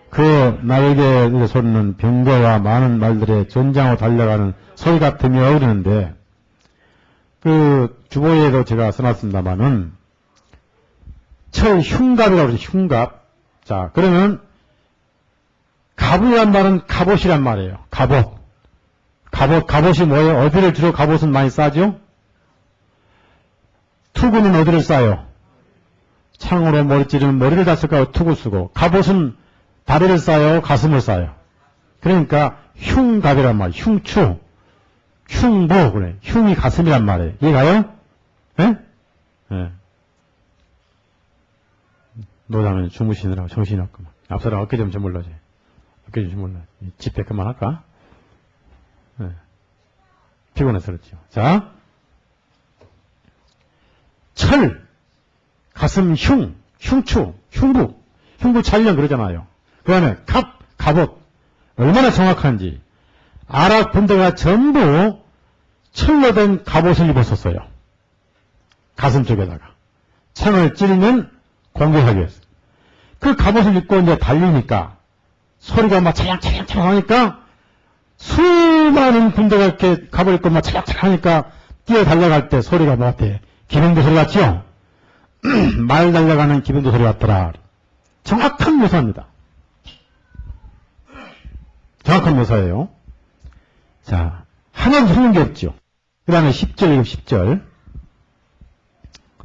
그 나에게 솟는 병거와 많은 말들의 전장으로 달려가는 소리 같으며 그러는데, 그 주보에도 제가 써놨습니다만은, 철흉갑이라고 그러죠. 흉갑. 자, 그러면 갑이란 말은 갑옷이란 말이에요. 갑옷이 뭐예요? 어디를 주로 갑옷은 많이 싸죠? 투구는 어디를 싸요? 창으로 머리 찌르면 머리를 다 쓸까요? 투구 쓰고. 갑옷은 다리를 싸요? 가슴을 싸요? 그러니까 흉갑이란 말이에요. 흉추. 흉부. 그래. 흉이 가슴이란 말이에요. 이해가요? 예? 예. 노자면 주무시느라고 정신이 없구만. 앞서라 어깨 좀 주물러지. 어깨 좀 주물러. 집회 그만할까? 예. 피곤해서 그렇죠. 자. 철, 가슴 흉추, 흉부 찰령 그러잖아요. 그 다음에 갑옷. 얼마나 정확한지. 아랍 군대가 전부 철로 된 갑옷을 입었었어요. 가슴 쪽에다가. 창을 찌르면 공격하기 위해서. 그 갑옷을 입고 이제 달리니까 소리가 막 차량차량 하니까 수많은 군대가 이렇게 갑을 입고 막 차량차량 하니까 뛰어 달려갈 때 소리가 뭐 같아? 기병대 소리 같죠? 말 달려가는 기병대 소리 같더라. 정확한 묘사입니다. 정확한 묘사예요. 자, 하나도 흐는 게 없죠. 그 다음에 10절, 10절.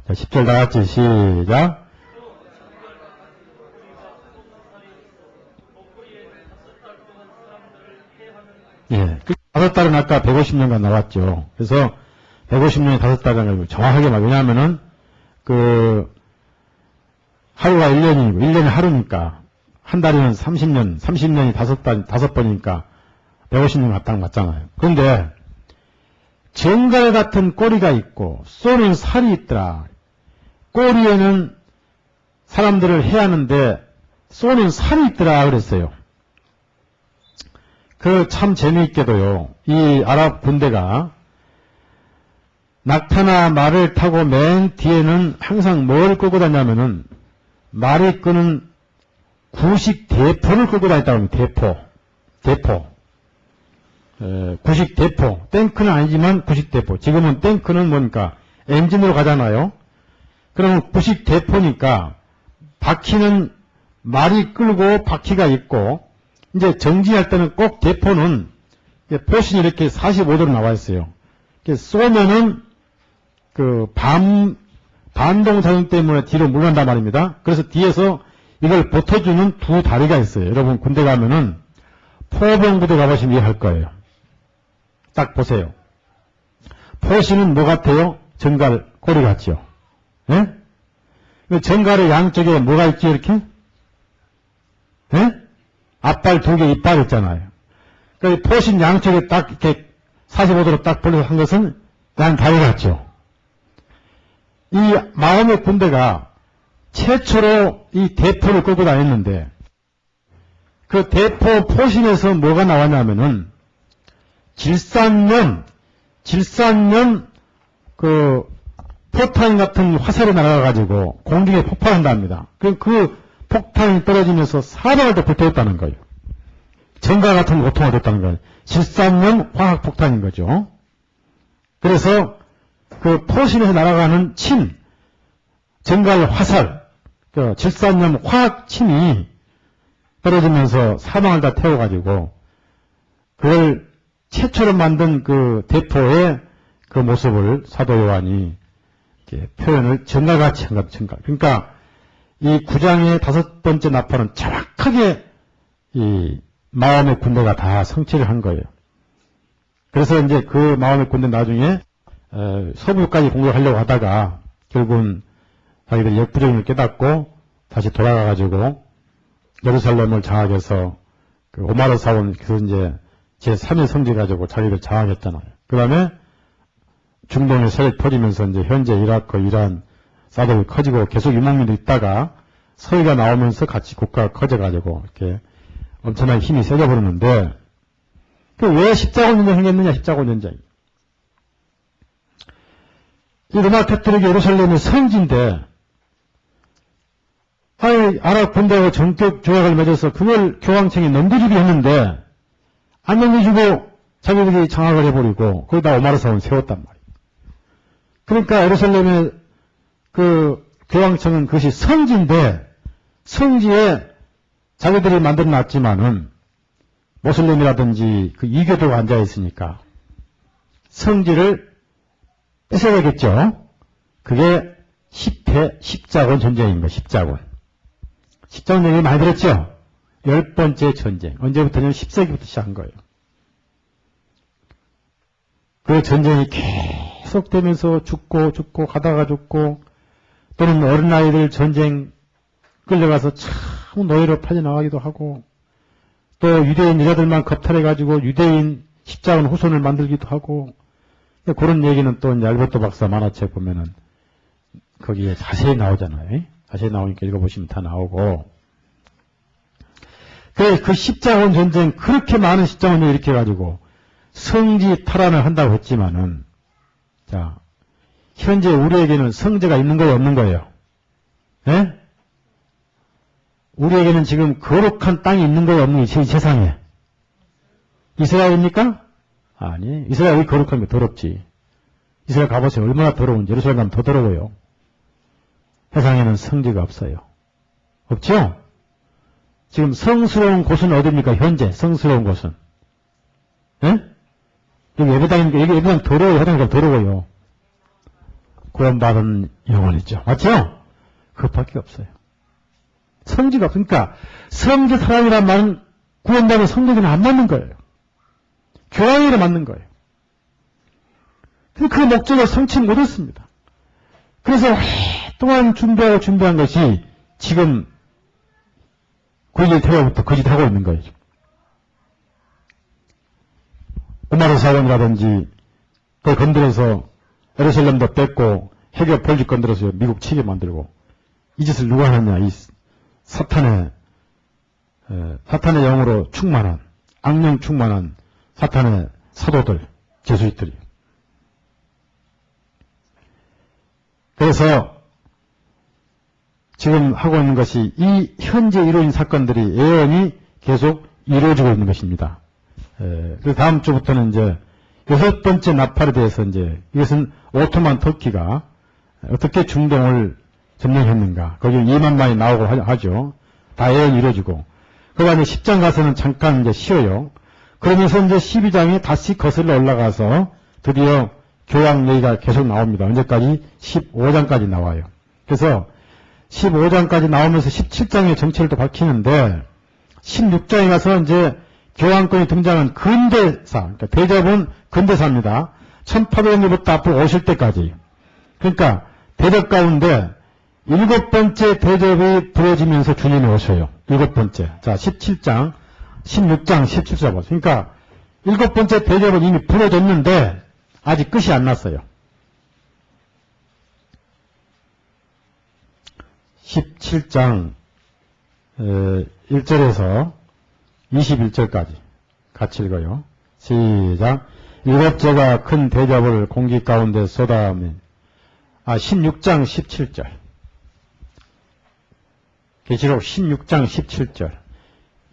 자, 10절 다 같이 시작. 예. 그 5달은 아까 150년간 나왔죠. 그래서 150년에 5달은 정확하게 말, 왜냐하면은, 하루가 1년이고, 1년이 하루니까, 한 달이면 30년이 5번이니까, 150년 딱 맞잖아요. 그런데, 정갈 같은 꼬리가 있고, 쏘는 살이 있더라. 꼬리에는 사람들을 해하는데, 쏘는 살이 있더라. 그랬어요. 참 재미있게도요, 이 아랍 군대가, 낙타나 말을 타고 맨 뒤에는 항상 뭘 끌고 다니냐면은 말이 끄는 구식 대포를 끌고 다녔다고 합니다. 대포. 구식 대포. 탱크는 아니지만 구식 대포. 지금은 탱크는 뭡니까? 엔진으로 가잖아요. 그러면 구식 대포니까 바퀴는 말이 끌고 바퀴가 있고 이제 정지할 때는 꼭 대포는 포신이 이렇게 45도로 나와 있어요. 쏘면은 반동작용 때문에 뒤로 물러난단 말입니다. 그래서 뒤에서 이걸 버텨주는 두 다리가 있어요. 여러분 군대 가면은 포병부대 가보시면 이해할 거예요. 딱 보세요. 포신은 뭐 같아요? 정갈 꼬리 같죠? 예? 정갈의 양쪽에 뭐가 있죠, 이렇게? 예? 앞발 2개, 이빨 있잖아요. 포신 양쪽에 딱 이렇게 45도로 딱 벌려서 한 것은 양 다리 같죠? 이 마음의 군대가 최초로 이 대포를 끌고 다녔는데 그 대포 포신에서 뭐가 나왔냐면은 질산염 포탄 같은 화살이 날아가가지고 공중에 폭발한답니다. 그 폭탄이 떨어지면서 사방을 다 불태웠다는 거예요. 전가 같은 고통을 줬다는 거예요. 질산염 화학폭탄인 거죠. 그래서 그 포신에서 날아가는 침, 전갈 화살, 질산염 화학침이 떨어지면서 사방을 다 태워가지고 그걸 최초로 만든 그 대포의 그 모습을 사도 요한이 표현을 전갈같이 한 겁니다. 전갈. 그러니까 이 9장의 5번째 나팔은 정확하게 이 마음의 군대가 다 성취를 한 거예요. 그래서 이제 그 마음의 군대 나중에 서부까지 공격하려고 하다가 결국은 자기들이 역부족을 깨닫고 다시 돌아가가지고 예루살렘을 장악해서 그 오마르 사원 그래서 이제 제3의 성지 가지고 자기들 장악했잖아요. 그 다음에 중동에 세력 퍼지면서 이제 현재 이라크, 이란, 사드가 커지고 계속 유목민도 있다가 서해가 나오면서 같이 국가가 커져가지고 이렇게 엄청나게 힘이 세져 버렸는데 왜 십자군 전쟁이 생겼느냐? 십자군 전쟁. 이 로마 카톨릭 예루살렘의 성지인데 아랍 군대하고 전격 조약을 맺어서 그걸 교황청이 넘겨주기 했는데 안 넘겨주고 자기들이 장악을 해버리고 거기다 오마르 사원 세웠단 말이에요. 그러니까 예루살렘의 그 교황청은 그것이 성지인데 성지에 자기들이 만들어놨지만은 모슬림이라든지 그 이교도가 앉아있으니까 성지를 뺏어야겠죠. 그게 10회 십자군 전쟁인 거예요. 십자군 얘기 많이 들었죠? 10번째 전쟁. 언제부터냐면 10세기부터 시작한 거예요. 그 전쟁이 계속 희석되면서 죽고 가다가 죽고 또는 어린아이들 전쟁 끌려가서 참 노예로 팔려나가기도 하고 또 유대인 여자들만 겁탈해가지고 유대인 십자군 후손을 만들기도 하고 그런 얘기는 또 이제 알베르토 박사 만화책 보면은 거기에 자세히 나오잖아요. 자세히 나오니까 읽어보시면 다 나오고 그 십자군 전쟁 그렇게 많은 십자군을 일으켜가지고 성지 탈환을 한다고 했지만은 자 현재 우리에게는 성제가 있는 거예요 없는 거예요? 예? 우리에게는 지금 거룩한 땅이 있는 거예요 없는 거예요? 이 세상에 이스라엘입니까? 아니 이스라엘이 거룩한 게 더럽지. 이스라엘 가보세요. 얼마나 더러운지. 예루살렘 가면 더 더러워요. 세상에는 성지가 없어요. 없죠? 지금 성스러운 곳은 어디입니까? 현재 성스러운 곳은. 예? 여기 예배당이니까 여기 예배당 더러워요. 화장실 더러워요. 구원받은 영혼이죠. 맞죠? 그것밖에 없어요. 성지가 없으니까 성지 사람이란 말은 구원받은 성도들은 안 맞는 거예요. 교황이라 맞는 거예요. 그 목적을 성취 못했습니다. 그래서 오랫동안 준비한 것이 지금 거짓 태워부터 거짓하고 있는 거예요. 오마르 사건이라든지 그걸 건드려서 예루살렘도 뺏고 해교 폴직 건드려서 미국 치게 만들고 이 짓을 누가 하느냐. 이 사탄의 영으로 충만한 악령 충만한 사탄의 사도들 제수들이. 그래서 지금 하고 있는 것이 이 현재 이루어진 사건들이 예언이 계속 이루어지고 있는 것입니다. 그래서 다음 주부터는 이제 6번째 나팔에 대해서 이제 이것은 오토만 터키가 어떻게 중동을 점령했는가. 거기 2만만이 나오고 하죠. 다 예언이 이루어지고. 그러다 이제 10장 가서는 잠깐 이제 쉬어요. 그러면서 이제 12장이 다시 거슬러 올라가서 드디어 교황 얘기가 계속 나옵니다. 언제까지? 15장까지 나와요. 그래서 15장까지 나오면서 17장의 정체를 또 밝히는데 16장에 가서 이제 교황권이 등장한 근대사, 그러니까 대접은 근대사입니다. 1800년부터 앞으로 오실 때까지. 그러니까 대접 가운데 7번째 대접이 부러지면서 주님이 오셔요. 7번째. 자, 17장, 16장, 17장 보세요. 그러니까 7번째 대접은 이미 부러졌는데 아직 끝이 안 났어요. 17장 1절에서 21절까지 같이 읽어요. 시작. 일곱째가 큰 대접을 공기 가운데 쏟아하며 16장 17절. 계시록 16장 17절.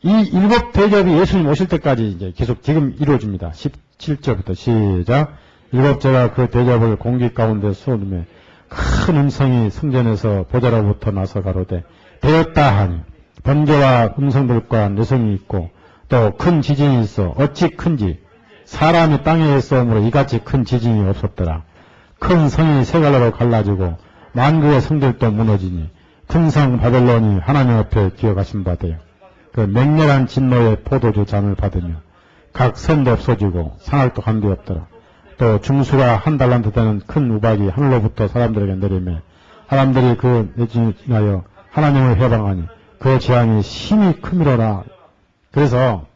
이 7 대접이 예수님 오실 때까지 이제 계속 지금 이루어집니다. 17절부터 시작. 일곱째가 그 대접을 공기 가운데 쏟으며 큰 음성이 성전에서 보좌로부터 나서 가로되 되었다 하니 번개와 음성들과 내성이 있고 또 큰 지진이 있어 어찌 큰지 사람이 땅에 있어오므로 이같이 큰 지진이 없었더라. 큰 성이 세 갈래로 갈라지고 만국의 성들도 무너지니 큰 성 바벨론이 하나님 앞에 기어가신 바 되어 그 맹렬한 진노의 포도주 잔을 받으며 각 선도 없어지고 상할도 한데 없더라. 또 중수가 한 달란트 되는 큰 우박이 하늘로부터 사람들에게 내리며 사람들이 그 내진을 인하여 하나님을 해방하니 그 재앙이 심히 크미로라. 그래서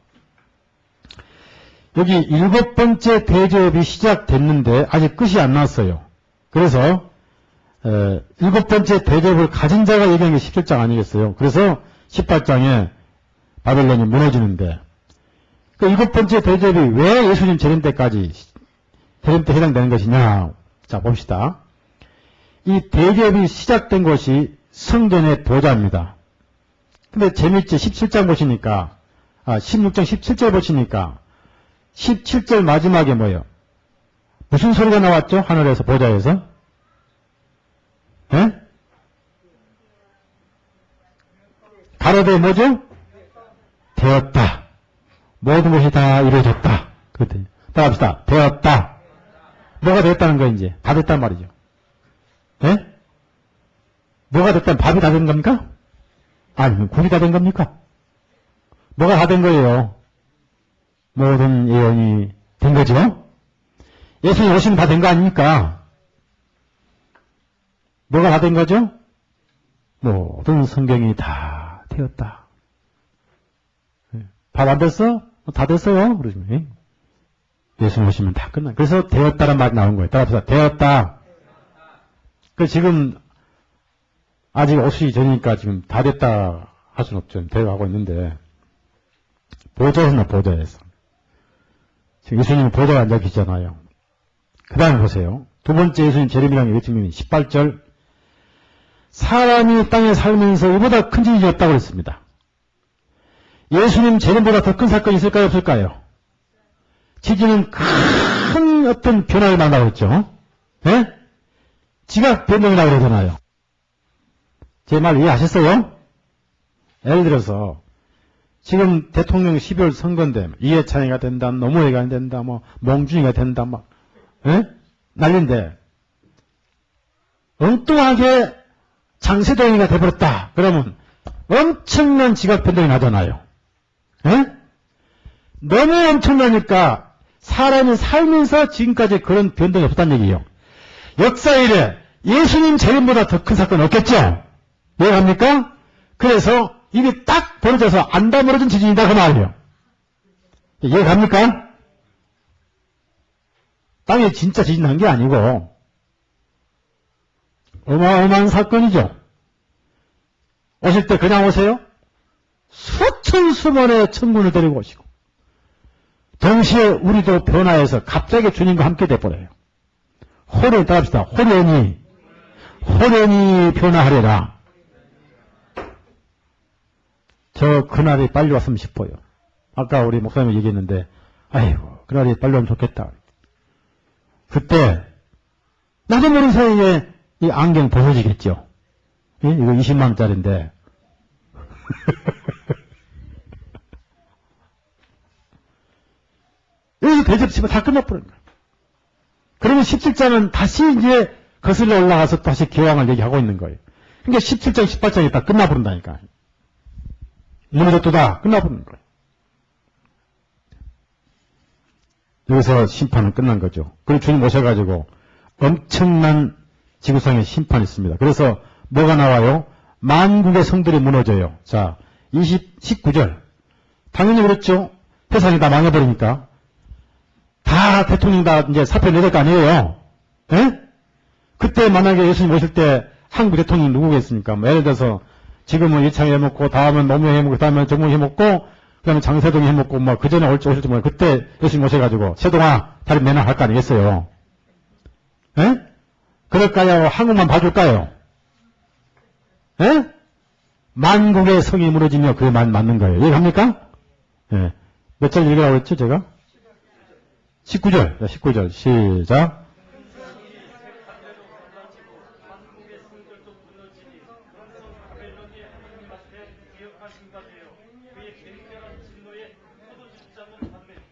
여기 7번째 대접이 시작됐는데 아직 끝이 안 났어요. 그래서 7번째 대접을 가진 자가 얘기한 게 17장 아니겠어요. 그래서 18장에 바벨론이 무너지는데 그 7번째 대접이 왜 예수님 재림 때까지 재림 때 해당되는 것이냐. 자 봅시다. 이 대접이 시작된 것이 성전의 보좌입니다. 근데 재밌지. 17장 보시니까 16장 17절 보시니까 17절 마지막에 뭐예요? 무슨 소리가 나왔죠? 하늘에서 보좌에서? 예? 가로되 뭐죠? 되었다. 모든 것이 다 이루어졌다. 그랬더니 다 합시다. 되었다. 뭐가 됐다는 거야 이제? 다 됐단 말이죠. 예? 뭐가 됐다면 밥이 다 된 겁니까? 아니면 국이 다 된 겁니까? 뭐가 다 된 거예요? 모든 예언이 된 거죠? 예수님 오시면 다 된 거 아닙니까? 뭐가 다 된 거죠? 모든 성경이 다 되었다. 밥 안 됐어? 다 됐어요. 그러시면 예수님 오시면 다 끝나. 그래서 되었다는 말이 나온 거예요. 따라서 되었다. 그 지금 아직 오시기 전이니까 지금 다 됐다 할 수는 없죠. 되어가고 있는데 보좌에서 보좌에서 지금 예수님은 보좌에 앉아 계시잖아요. 그 다음에 보세요. 두 번째 예수님 재림이라는 외침이 18절 사람이 땅에 살면서 이보다 큰 일이 없다고 했습니다. 예수님 재림보다 더 큰 사건이 있을까요? 없을까요? 지지는 큰 어떤 변화를 만나고 있죠. 예? 지각 변동이라고 그러잖아요. 제 말 이해하셨어요? 예를 들어서 지금 대통령 12월 선거인데 이해찬이가 된다, 노무현이가 된다, 뭐 몽준이가 된다, 막 예? 난리인데 엉뚱하게 장세동이가 돼버렸다. 그러면 엄청난 지각 변동이 나잖아요. 예? 너무 엄청나니까 사람이 살면서 지금까지 그런 변동이 없다는 얘기예요. 역사 이래 예수님 재림보다 더 큰 사건 없겠죠? 이해갑니까? 그래서 이게 딱 벌어져서 안 다물어진 지진이다 그 말이에요. 이해갑니까? 땅에 진짜 지진 난 게 아니고 어마어마한 사건이죠. 오실 때 그냥 오세요? 수천 수만의 천군을 데리고 오시고 동시에 우리도 변화해서 갑자기 주님과 함께 돼버려요. 호련히 따라합시다. 호련히 변화하리라. 저 그날이 빨리 왔으면 싶어요. 아까 우리 목사님이 얘기했는데 아이고 그날이 빨리 오면 좋겠다. 그때 나도 모르는 사이에 이 안경 벗어지겠죠. 예? 이거 20만 원짜리인데 여기서 대접치면 다 끝나버린 거예요. 그러면 17장은 다시 이제 거슬러 올라가서 다시 기왕을 얘기하고 있는 거예요. 그러니까 17장, 18장이 다 끝나버린다니까. 문제도 다 끝나버리는 거예요. 여기서 심판은 끝난 거죠. 그리고 주님 오셔가지고 엄청난 지구상의 심판이 있습니다. 그래서 뭐가 나와요? 만국의 성들이 무너져요. 자, 19절. 당연히 그렇죠. 세상이 다 망해버리니까. 다 대통령 다 이제 사표 내릴 거 아니에요. 예? 그때 만약에 예수님 오실 때 한국 대통령이 누구겠습니까? 뭐 예를 들어서 지금은 이창이 해먹고 다음은 노무현 해먹고 다음은 정몽이 해먹고 그다음에 장세동이 해먹고 뭐 그전에 올지 오실지 몰라요. 그때 예수님 오셔가지고 세동아 다리 내놔 할 거 아니겠어요. 예? 그럴까요? 한국만 봐줄까요? 예? 만국의 성이 무너지며 그게 맞는 거예요. 이해갑니까? 예. 몇 절 읽으라고 했죠, 제가? 19절. 시작.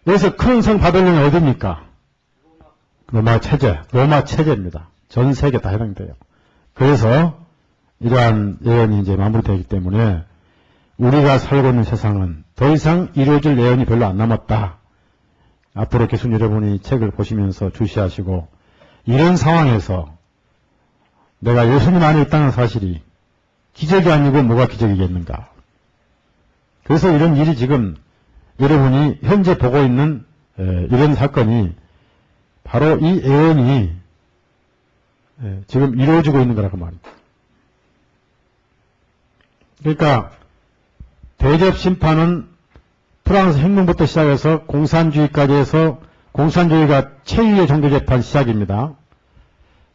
여기서 큰 성 바벨론이 어디입니까? 로마 체제입니다. 전 세계 다 해당돼요. 그래서 이러한 예언이 이제 마무리되기 때문에 우리가 살고 있는 세상은 더 이상 이루어질 예언이 별로 안 남았다. 앞으로 교수님 여러분이 책을 보시면서 주시하시고 이런 상황에서 내가 예수님 안에 있다는 사실이 기적이 아니고 뭐가 기적이겠는가. 그래서 이런 일이 지금 여러분이 현재 보고 있는 이런 사건이 바로 이 예언이 지금 이루어지고 있는 거라고 말입니다. 그러니까 대접 심판은 프랑스 혁명부터 시작해서 공산주의까지 해서 공산주의가 최후의 종교재판 시작입니다.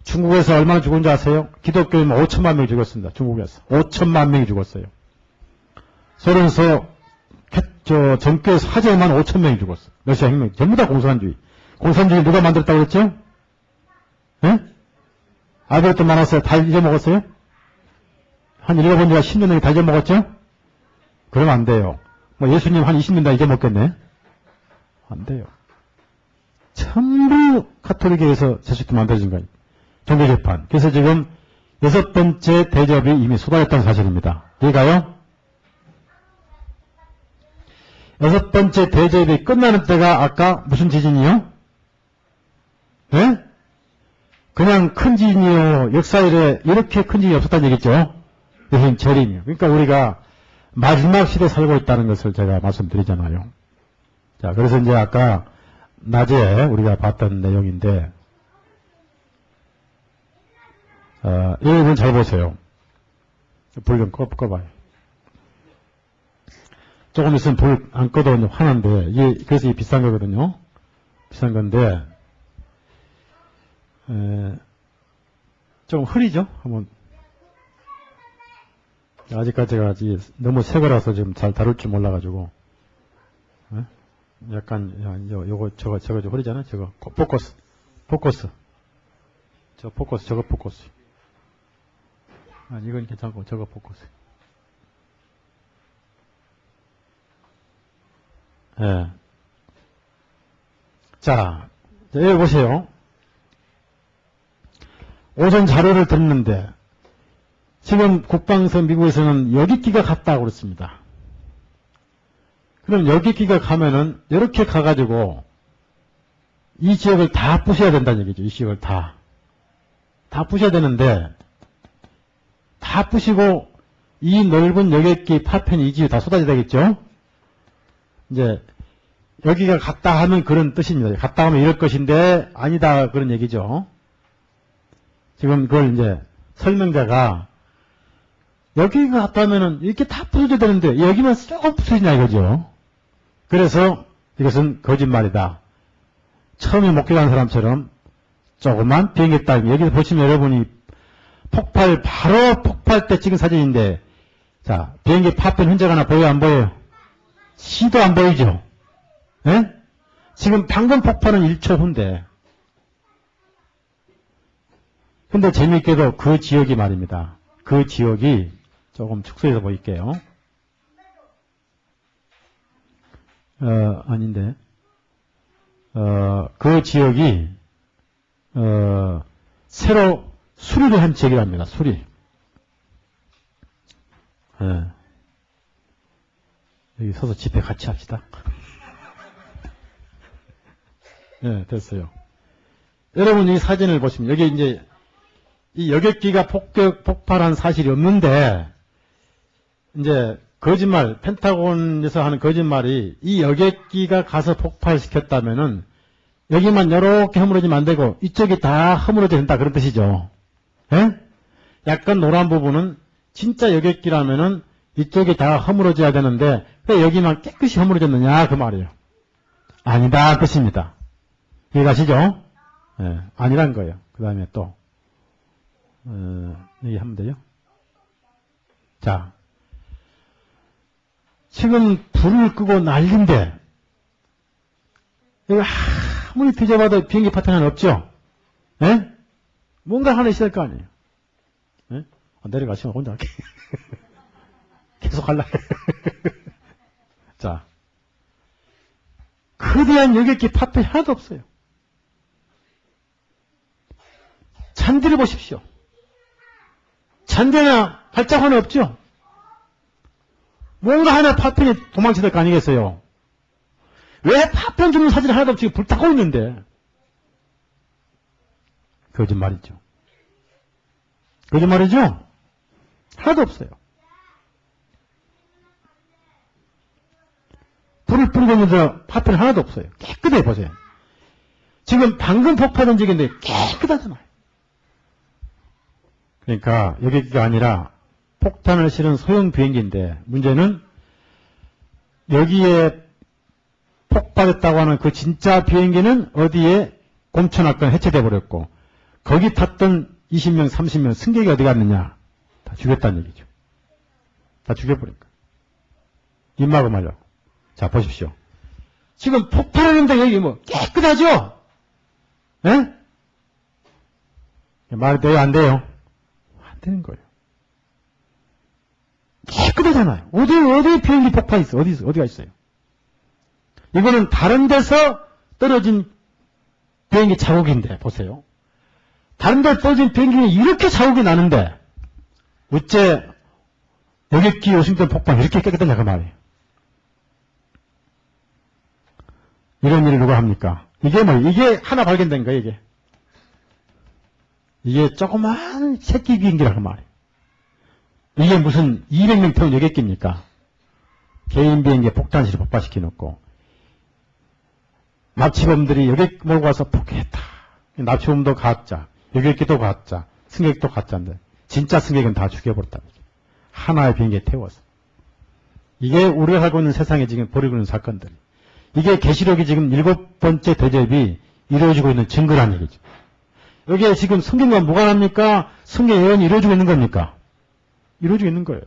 중국에서 얼마나 죽은지 아세요? 기독교인은 5천만 명이 죽었습니다. 중국에서. 5천만 명이 죽었어요. 소련서 전교에서 화재만 5천 명이 죽었어요. 러시아 혁명. 전부 다 공산주의. 공산주의 누가 만들었다고 그랬죠? 예? 아베르토 많았어요. 다 잊어먹었어요? 한 7번째가 10년 넘게 다 잊어먹었죠? 그러면 안 돼요. 뭐 예수님 한 20년 다 잊어먹겠네? 안 돼요. 전부 카톨릭에서 제수도 만들어진 거예요. 종교재판. 그래서 지금 6번째 대접이 이미 쏟아졌다는 사실입니다. 이해가요? 6번째 대접이 끝나는 때가 아까 무슨 지진이요? 예? 그냥 큰 지진이요. 역사 이래 이렇게 큰 지진이 없었다는 얘기죠. 이것은 재림이요. 그러니까 우리가 마지막 시대에 살고 있다는 것을 제가 말씀드리잖아요. 자, 그래서 이제 아까 낮에 우리가 봤던 내용인데, 여러분 잘 보세요. 불 좀 꺼봐요. 조금 있으면 불 안 꺼도 화난데, 그래서 이게 비싼 거거든요. 비싼 건데, 좀 흐리죠? 한번. 아직까지 제가 너무 새 거라서 지금 잘 다룰 줄 몰라가지고. 약간, 저거 좀 흐리잖아요? 저거. 포커스. 저거 포커스. 아니, 이건 괜찮고, 저거 포커스. 예. 자, 여기 보세요. 오전 자료를 듣는데, 지금 국방에서 미국에서는 여객기가 갔다고 그랬습니다. 그럼 여객기가 가면은, 이렇게 가가지고, 이 지역을 다 부셔야 된다는 얘기죠. 이 지역을 다. 다 부셔야 되는데, 다 부시고, 이 넓은 여객기 파편이 이 지역에 다 쏟아져야 되겠죠? 이제, 여기가 갔다 하면 그런 뜻입니다. 갔다 하면 이럴 것인데, 아니다. 그런 얘기죠. 지금 그걸 이제, 설명자가, 여기가 갔다 하면은 이렇게 다 부서져야 되는데, 여기만 쏙 부서지냐 이거죠. 그래서 이것은 거짓말이다. 처음에 목격한 사람처럼 조그만 비행기 따위, 여기서 보시면 여러분이 바로 폭발 때 찍은 사진인데, 자, 비행기 파편 흔적 하나 보여요, 안 보여요? 시도 안 보이죠? 예? 지금 방금 폭발은 1초 후인데. 근데 재미있게도 그 지역이 말입니다. 그 지역이 조금 축소해서 보일게요. 아닌데. 그 지역이, 새로 수리를 한 지역이랍니다. 수리. 여기 서서 집회 같이 합시다. 네, 됐어요. 여러분 이 사진을 보시면, 여기 이제, 이 여객기가 폭발한 사실이 없는데, 이제, 거짓말, 펜타곤에서 하는 거짓말이 이 여객기가 가서 폭발시켰다면은 여기만 이렇게 허물어지면 안 되고 이쪽이 다 허물어져야 된다 그런 뜻이죠. 예? 약간 노란 부분은 진짜 여객기라면은 이쪽이 다 허물어져야 되는데 왜 여기만 깨끗이 허물어졌느냐 그 말이에요. 아니다 뜻입니다. 이해가시죠? 예, 아니란 거예요. 그 다음에 또 얘기하면 돼요. 자. 지금 불을 끄고 난린데, 이거 아무리 뒤져봐도 비행기 파편 하나 없죠? 예? 뭔가 하나 있을 거 아니에요? 예? 내려가시면 혼자 할게. 계속 할라. 자. 거대한 여객기 파편이 하나도 없어요. 잔디를 보십시오. 잔디나 발자국 하나 없죠? 뭔가 하나 파편이 도망쳐야 될 거 아니겠어요? 왜 파편 주는 사진이 하나도 없이 불타고 있는데? 거짓말이죠. 거짓말이죠? 하나도 없어요. 불을 뿌리고 있는데 파편이 하나도 없어요. 깨끗해 보세요. 지금 방금 폭발한 적인데 깨끗하잖아요. 그러니까 여객기가 아니라 폭탄을 실은 소형 비행기인데 문제는 여기에 폭발했다고 하는 그 진짜 비행기는 어디에 곰쳐놨건 해체돼 버렸고 거기 탔던 20명, 30명 승객이 어디 갔느냐? 다 죽였다는 얘기죠. 다 죽여버리니까. 입막음 하려고. 자 보십시오. 지금 폭발했는데 여기 뭐 깨끗하죠? 예? 말이 돼요? 안 돼요? 안 되는 거예요. 깨끗하잖아요. 어디 비행기 폭파 있어? 어디가 있어요? 이거는 다른 데서 떨어진 비행기 자국인데, 보세요. 다른 데서 떨어진 비행기는 이렇게 자국이 나는데, 어째 여객기 워싱턴 폭발 이렇게 깨끗하냐, 그 말이에요. 이런 일을 누가 합니까? 이게 하나 발견된 거예요, 이게. 이게 조그만 새끼 비행기라고 말이에요. 이게 무슨 200명 태운 여객기입니까? 개인 비행기에 폭탄실을 폭파시켜 놓고 납치범들이 여객 몰고 와서 폭행했다. 납치범도 가짜, 여객기도 가짜, 승객도 가짜인데 진짜 승객은 다 죽여버렸다. 하나의 비행기에 태워서. 이게 우리가 살고 있는 세상에 지금 벌이고 있는 사건들. 이게 계시록이 지금 7번째 대접이 이루어지고 있는 증거란 얘기죠. 여기에 지금 성경과 무관합니까? 성경 예언이 이루어지고 있는 겁니까? 이루어지고 있는 거예요.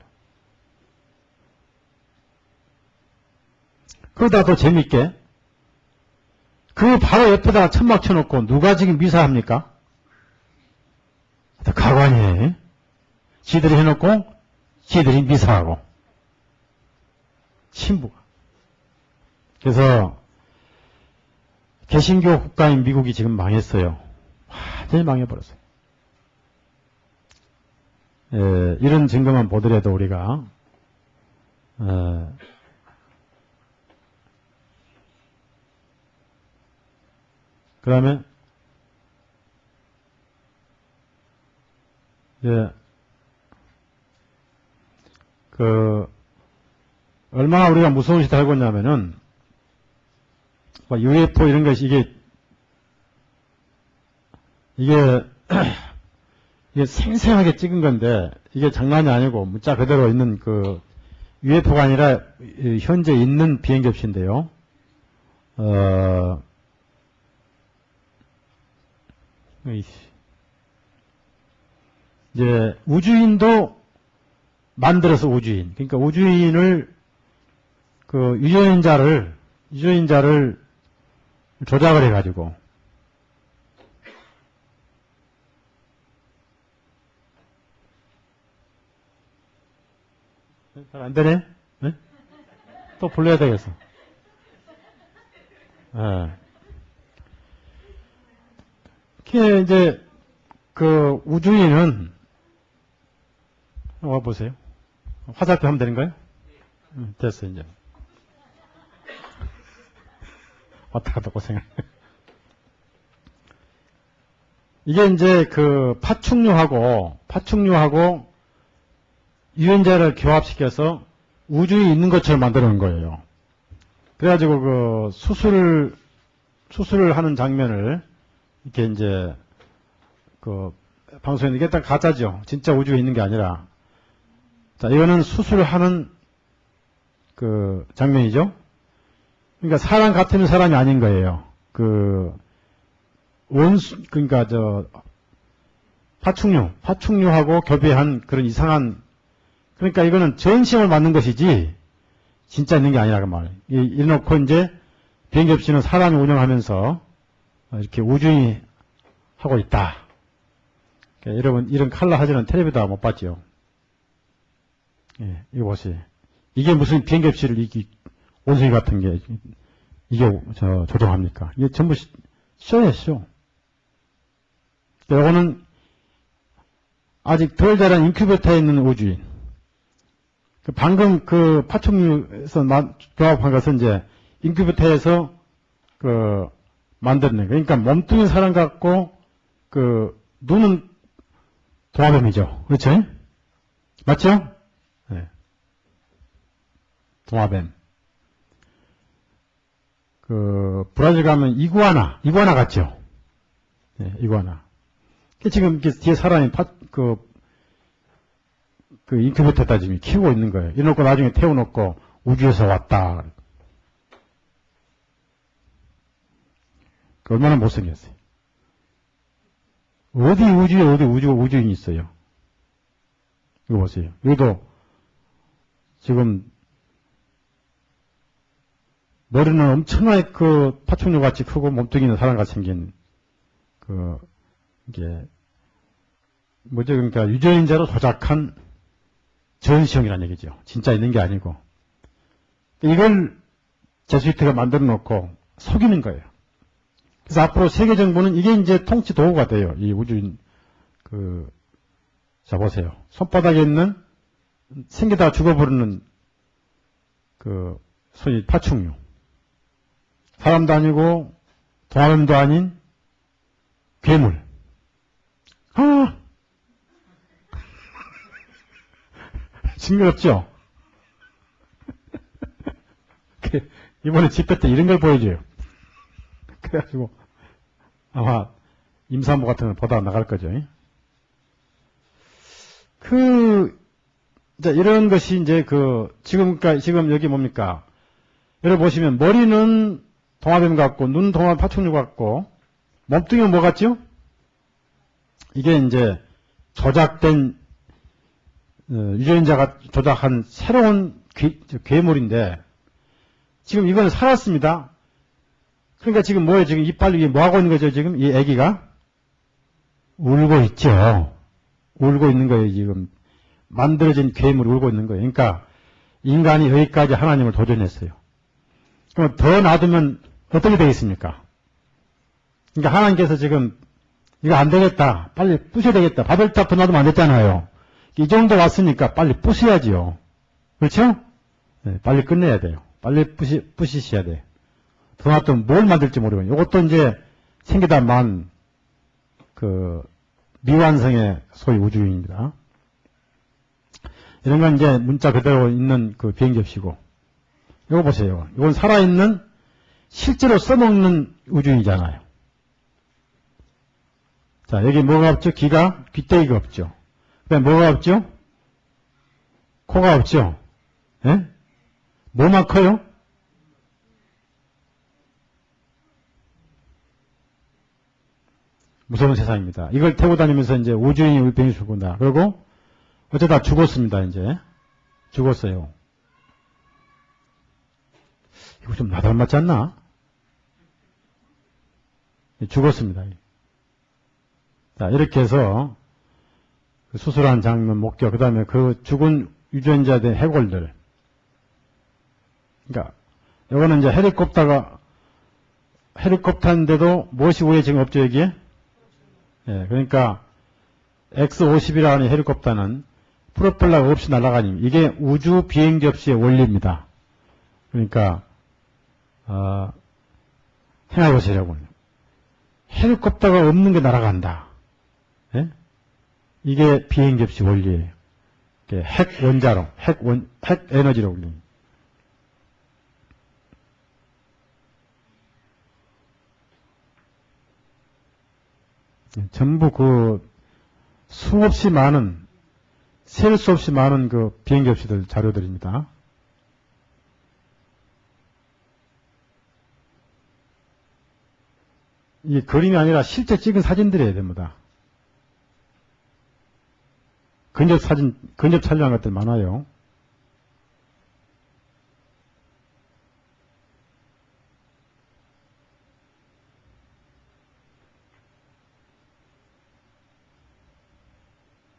그러다 더 재밌게 그 바로 옆에다가 천막 쳐놓고 누가 지금 미사합니까? 가관이에요. 지들이 해놓고 지들이 미사하고 신부가. 그래서 개신교 국가인 미국이 지금 망했어요. 완전히 망해버렸어요. 이런 증거만 보더라도 우리가 그 다음에 얼마나 우리가 무서운 짓을 하고 있냐면은 UFO 이런 것이 이게 생생하게 찍은 건데 이게 장난이 아니고 문자 그대로 있는 그 UFO가 아니라 현재 있는 비행기 없인데요. 이제 우주인도 만들어서 우주인. 그러니까 우주인을 그 유전자를 조작을 해가지고 잘 안 되네? 네? 또 불러야 되겠어. 이렇게 이제 그 우주인은 와 보세요. 화살표 하면 되는 거예요? 됐어 이제. 어떡하다 고생해. 이게 이제 그 파충류하고 유전자를 교합시켜서 우주에 있는 것처럼 만들어 놓은 거예요. 그래가지고 그 수술을 하는 장면을 이렇게 이제 그 방송에 이게 딱 가짜죠. 진짜 우주에 있는 게 아니라. 자, 이거는 수술을 하는 그 장면이죠. 그러니까 사람 같으면 사람이 아닌 거예요. 그러니까 파충류하고 교배한 그런 이상한, 그러니까 이거는 전시험을 맞는 것이지 진짜 있는 게 아니라 그 말이에요. 이래놓고 이제 비행기 없이는 사람이 운영하면서 이렇게 우주인이 하고 있다. 그러니까 여러분 이런 칼라 사진은 텔레비다 못 봤죠. 예, 이거 보세요. 이게 무슨 비행기 없이를 원숭이 같은 게 이게 조종합니까? 이게 전부 쇼예요, 쇼. 이거는 아직 덜 자란 인큐베이터에 있는 우주인. 방금 그 파충류에서 조합한 것은 이제 인큐베이터에서 만들어낸 거예요. 그러니까 몸뚱이 사람 같고 눈은 도마뱀이죠. 그렇죠? 맞죠? 네. 도마뱀. 브라질 가면 이구아나 같죠? 네, 이구아나. 지금 이렇게 뒤에 사람이 인큐베이터에다 지금 키우고 있는 거예요. 이래놓고 나중에 태워놓고 우주에서 왔다. 얼마나 못생겼어요. 어디 우주에 우주인이 있어요. 이거 보세요. 여기도 지금 머리는 엄청나게 파충류 같이 크고 몸뚱이는 사람같이 생긴 이게 뭐죠? 그러니까 유전자로 조작한 전시형이라는 얘기죠. 진짜 있는 게 아니고. 이걸 제수이트가 만들어 놓고 속이는 거예요. 그래서 앞으로 세계 정부는 이게 이제 통치 도구가 돼요. 이 우주인, 자, 보세요. 손바닥에 있는 생기다가 죽어버리는 소위 파충류. 사람도 아니고, 도마뱀도 아닌 괴물. 아! 징그럽죠? 이번에 집회 때 이런 걸 보여줘요. 그래가지고 아마 임산부 같은 걸 보다 나갈 거죠. 이제 이런 것이 이제 지금 여기 뭡니까? 여기 보시면 머리는 동화뱀 같고, 눈 동화 파충류 같고, 몸뚱이는 뭐 같죠? 이게 이제 조작된, 유전자가 조작한 새로운 괴물인데, 지금 이건 살았습니다. 그러니까 지금 뭐예요? 지금 이빨 위에 뭐 하고 있는 거죠? 지금 이 애기가? 울고 있죠. 울고 있는 거예요, 지금. 만들어진 괴물이 울고 있는 거예요. 그러니까 인간이 여기까지 하나님을 도전했어요. 그럼 더 놔두면 어떻게 되겠습니까? 그러니까 하나님께서 지금 이거 안 되겠다. 빨리 부셔야 되겠다. 바벨 탑 더 놔두면 안 됐잖아요. 이 정도 왔으니까 빨리 부셔야지요. 그렇죠? 네, 빨리 끝내야 돼요. 빨리 부시셔야 돼요. 더 놔두면 뭘 만들지 모르거든요. 이것도 이제 생기다만 미완성의 소위 우주인입니다. 이런 건 이제 문자 그대로 있는 비행기 접시고. 이거 보세요. 이건 살아있는, 실제로 써먹는 우주인이잖아요. 자, 여기 뭐가 없죠? 귀때기가 없죠. 그 다음에 뭐가 없죠? 코가 없죠? 예? 뭐만 커요? 무서운 세상입니다. 이걸 태고 다니면서 이제 우주인이 우리 비행기 죽는다. 그리고 어쩌다 죽었습니다, 이제. 죽었어요. 이거 좀 나 닮았지 않나? 죽었습니다. 자, 이렇게 해서 수술한 장면, 목격, 그 다음에 그 죽은 유전자된 해골들. 그러니까, 이거는 이제 헬리콥터인데도 무엇이 위에 지금 없죠, 여기에? 예, 그러니까, X-50이라는 헬리콥터는 프로펠러가 없이 날아가니 이게 우주 비행 접시의 원리입니다. 그러니까 생각해보시라고. 헬리콥터가 없는 게 날아간다. 예? 이게 비행 접시 원리예요. 핵 원자로, 핵 에너지로 불립니다. 전부 수없이 많은, 셀 수 없이 많은 비행기 접시들 자료들입니다. 이게 그림이 아니라 실제 찍은 사진들이어야 됩니다. 근접 촬영한 것들 많아요.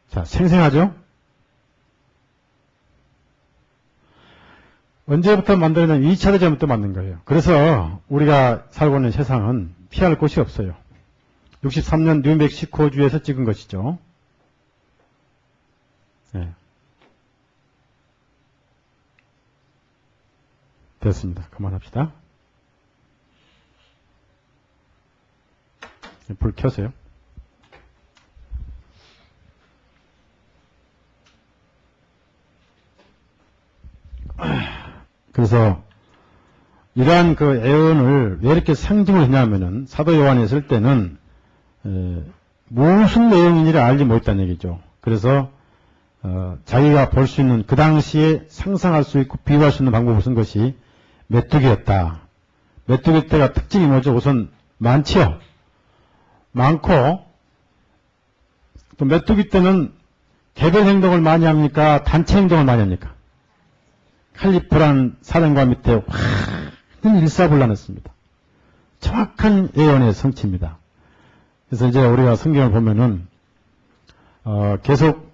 자, 생생하죠? 언제부터 만들었냐면 2차 대전부터 만든 거예요. 그래서 우리가 살고 있는 세상은 피할 곳이 없어요. 63년 뉴멕시코주에서 찍은 것이죠. 네. 됐습니다. 그만합시다. 불 켜세요. 그래서 이러한 애언을 왜 이렇게 상징을 했냐면은 사도 요한이 했을 때는 무슨 내용인지를 알지 못했다는 얘기죠. 그래서 자기가 볼 수 있는 그 당시에 상상할 수 있고 비유할 수 있는 방법을 쓴 것이 메뚜기였다. 메뚜기 때가 특징이 뭐죠? 우선 많지요. 많고 또 메뚜기 때는 개별 행동을 많이 합니까? 단체 행동을 많이 합니까? 칼리프란 사령과 밑에 완전 일사불란했습니다. 정확한 예언의 성취입니다. 그래서 이제 우리가 성경을 보면은 계속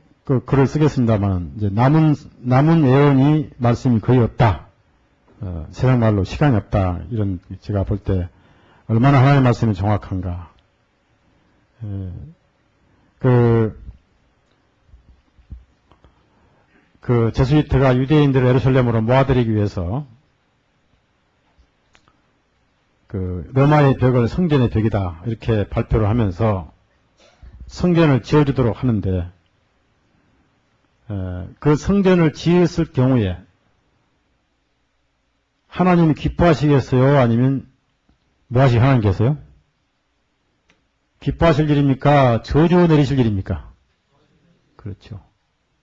글을 쓰겠습니다만 이제 남은 예언이 말씀이 거의 없다. 세상 말로 시간이 없다. 이런 제가 볼 때 얼마나 하나님의 말씀이 정확한가. 제수이트가 유대인들을 예루살렘으로 모아들이기 위해서 로마의 벽을 성전의 벽이다 이렇게 발표를 하면서 성전을 지어주도록 하는데 그 성전을 지었을 경우에 하나님이 기뻐하시겠어요? 아니면 뭐 하시게 하나님께서요? 기뻐하실 일입니까? 저주 내리실 일입니까? 그렇죠.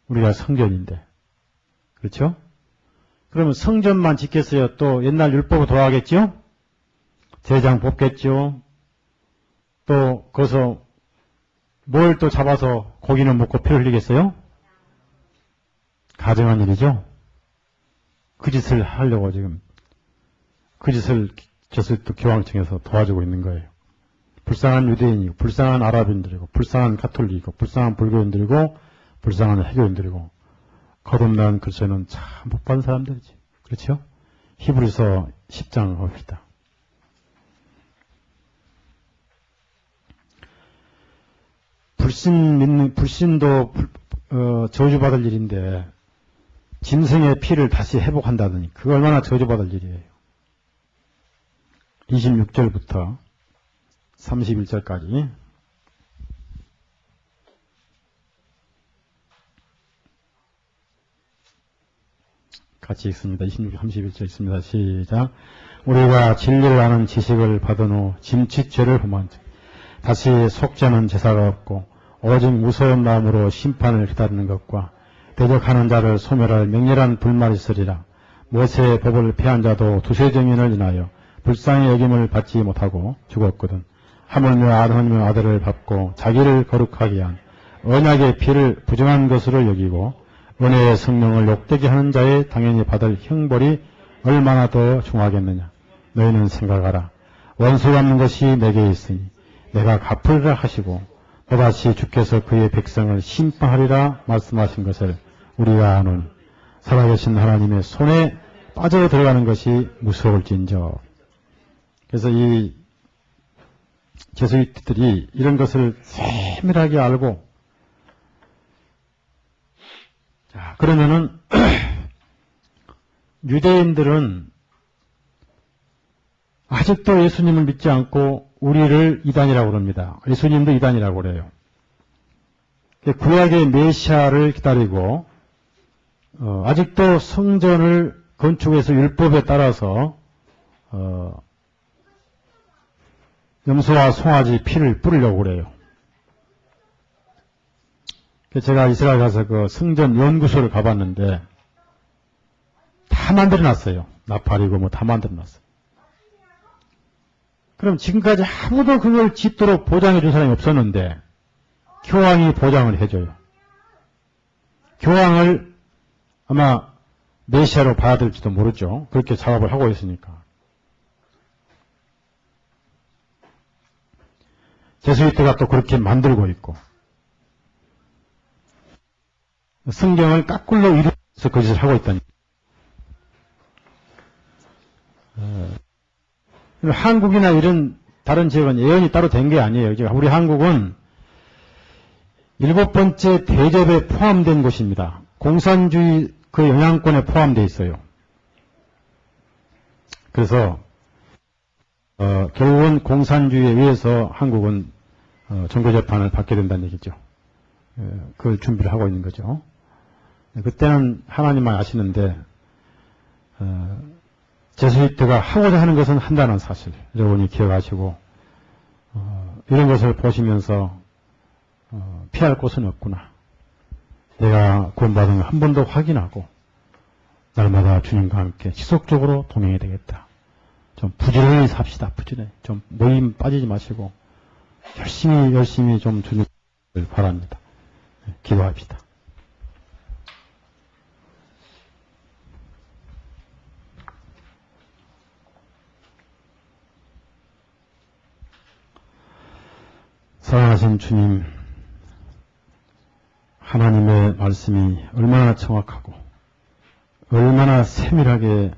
우리가 성전인데. 그렇죠? 그러면 성전만 짓겠어요? 또 옛날 율법으로 돌아가겠죠? 제장 뽑겠죠? 또 거기서 뭘 또 잡아서 고기는 먹고 피를 흘리겠어요? 가정한 일이죠? 그 짓을 하려고 지금 그 짓을 또 교황청에서 도와주고 있는 거예요. 불쌍한 유대인이고 불쌍한 아랍인들이고 불쌍한 가톨릭이고 불쌍한 불교인들이고 불쌍한 해교인들이고 거듭난 글쎄는 참 못 받은 사람들이지. 그렇죠? 히브리서 10장 봅시다. 불신도 저주받을 일인데 짐승의 피를 다시 회복한다더니 그거 얼마나 저주받을 일이에요. 26절부터 31절까지 같이 읽습니다. 26, 31절 읽습니다. 시작. 우리가 진리를 아는 지식을 받은 후 짐짓죄를 범한 즉 다시 속죄는 제사가 없고 오직 무서운 마음으로 심판을 기다리는 것과 대적하는 자를 소멸할 맹렬한 불말이 있으리라. 모세의 법을 폐한 자도 두세 정인을 인하여 불쌍히 여김을 받지 못하고 죽었거든. 하물며 하나님의 아들을 받고 자기를 거룩하게 한 언약의 피를 부정한 것으로 여기고 은혜의 성령을 욕되게 하는 자에 당연히 받을 형벌이 얼마나 더 중하겠느냐. 너희는 생각하라. 원수 갚는 것이 내게 있으니 내가 갚으리라 하시고 또다시 주께서 그의 백성을 심판하리라 말씀하신 것을 우리가 아노니 살아계신 하나님의 손에 빠져 들어가는 것이 무서울진저. 그래서 이 제수이트들이 이런 것을 세밀하게 알고, 자, 그러면은 유대인들은 아직도 예수님을 믿지 않고 우리를 이단이라고 그럽니다. 예수님도 이단이라고 그래요. 구약의 메시아를 기다리고 아직도 성전을 건축해서 율법에 따라서 염소와 송아지 피를 뿌리려고 그래요. 제가 이스라엘 가서 그 성전 연구소를 가봤는데 다 만들어놨어요. 나팔이고 뭐 다 만들어놨어요. 그럼 지금까지 아무도 그걸 짓도록 보장해 준 사람이 없었는데 교황이 보장을 해줘요. 교황을 아마 메시아로 받아들일지도 모르죠. 그렇게 작업을 하고 있으니까. 제수이트가 또 그렇게 만들고 있고 성경을 까꿀로 이루어서 그 짓을 하고 있다니. 한국이나 이런 다른 지역은 예언이 따로 된 게 아니에요. 우리 한국은 7번째 대접에 포함된 곳입니다. 공산주의 그 영향권에 포함되어 있어요. 그래서 결국은 공산주의에 의해서 한국은 종교재판을 받게 된다는 얘기죠. 그걸 준비를 하고 있는 거죠. 그때는 하나님만 아시는데 제수이트가 하고자 하는 것은 한다는 사실 여러분이 기억하시고 이런 것을 보시면서 피할 곳은 없구나. 내가 구원받은 걸 한 번 더 확인하고 날마다 주님과 함께 지속적으로 동행해야 되겠다. 좀 부지런히 삽시다. 부지런히. 좀 모임 빠지지 마시고 열심히 좀 주님을 바랍니다. 기도합시다. 사랑하신 주님, 하나님의 말씀이 얼마나 정확하고 얼마나 세밀하게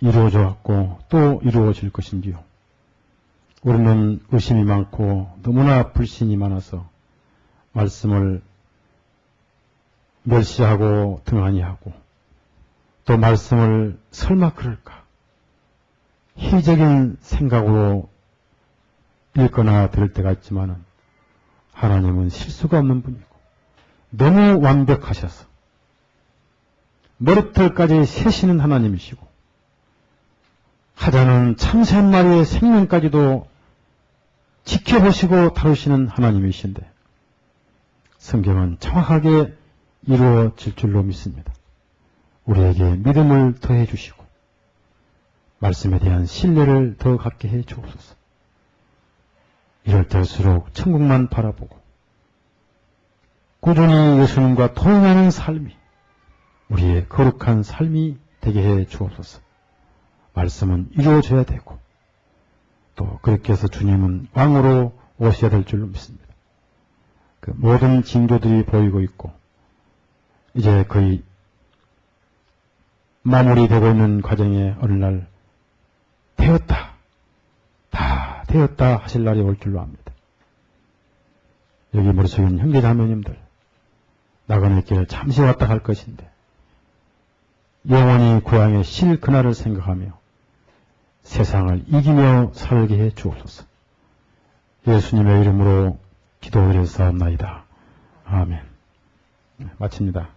이루어져 왔고 또 이루어질 것인지요. 우리는 의심이 많고 너무나 불신이 많아서 말씀을 멸시하고 등한히 하고 또 말씀을 설마 그럴까 희적인 생각으로 읽거나 들을 때가 있지만은 하나님은 실수가 없는 분이고 너무 완벽하셔서 머리털까지 세시는 하나님이시고 하자는 참새 한 마리의 생명까지도 지켜보시고 다루시는 하나님이신데 성경은 정확하게 이루어질 줄로 믿습니다. 우리에게 믿음을 더해 주시고 말씀에 대한 신뢰를 더 갖게 해 주옵소서. 이럴 때일수록 천국만 바라보고 꾸준히 예수님과 통행하는 삶이 우리의 거룩한 삶이 되게 해 주옵소서. 말씀은 이루어져야 되고 또 그렇게 해서 주님은 왕으로 오셔야 될 줄로 믿습니다. 그 모든 징조들이 보이고 있고 이제 거의 마무리되고 있는 과정에 어느 날 되었다, 다 되었다 하실 날이 올 줄로 압니다. 여기 머릿속에 있는 형제자매님들 나그네 길에 잠시 왔다 갈 것인데 영원히 고향에 실 그날을 생각하며 세상을 이기며 살게 해 주옵소서. 예수님의 이름으로 기도드렸사옵나이다. 아멘. 마칩니다.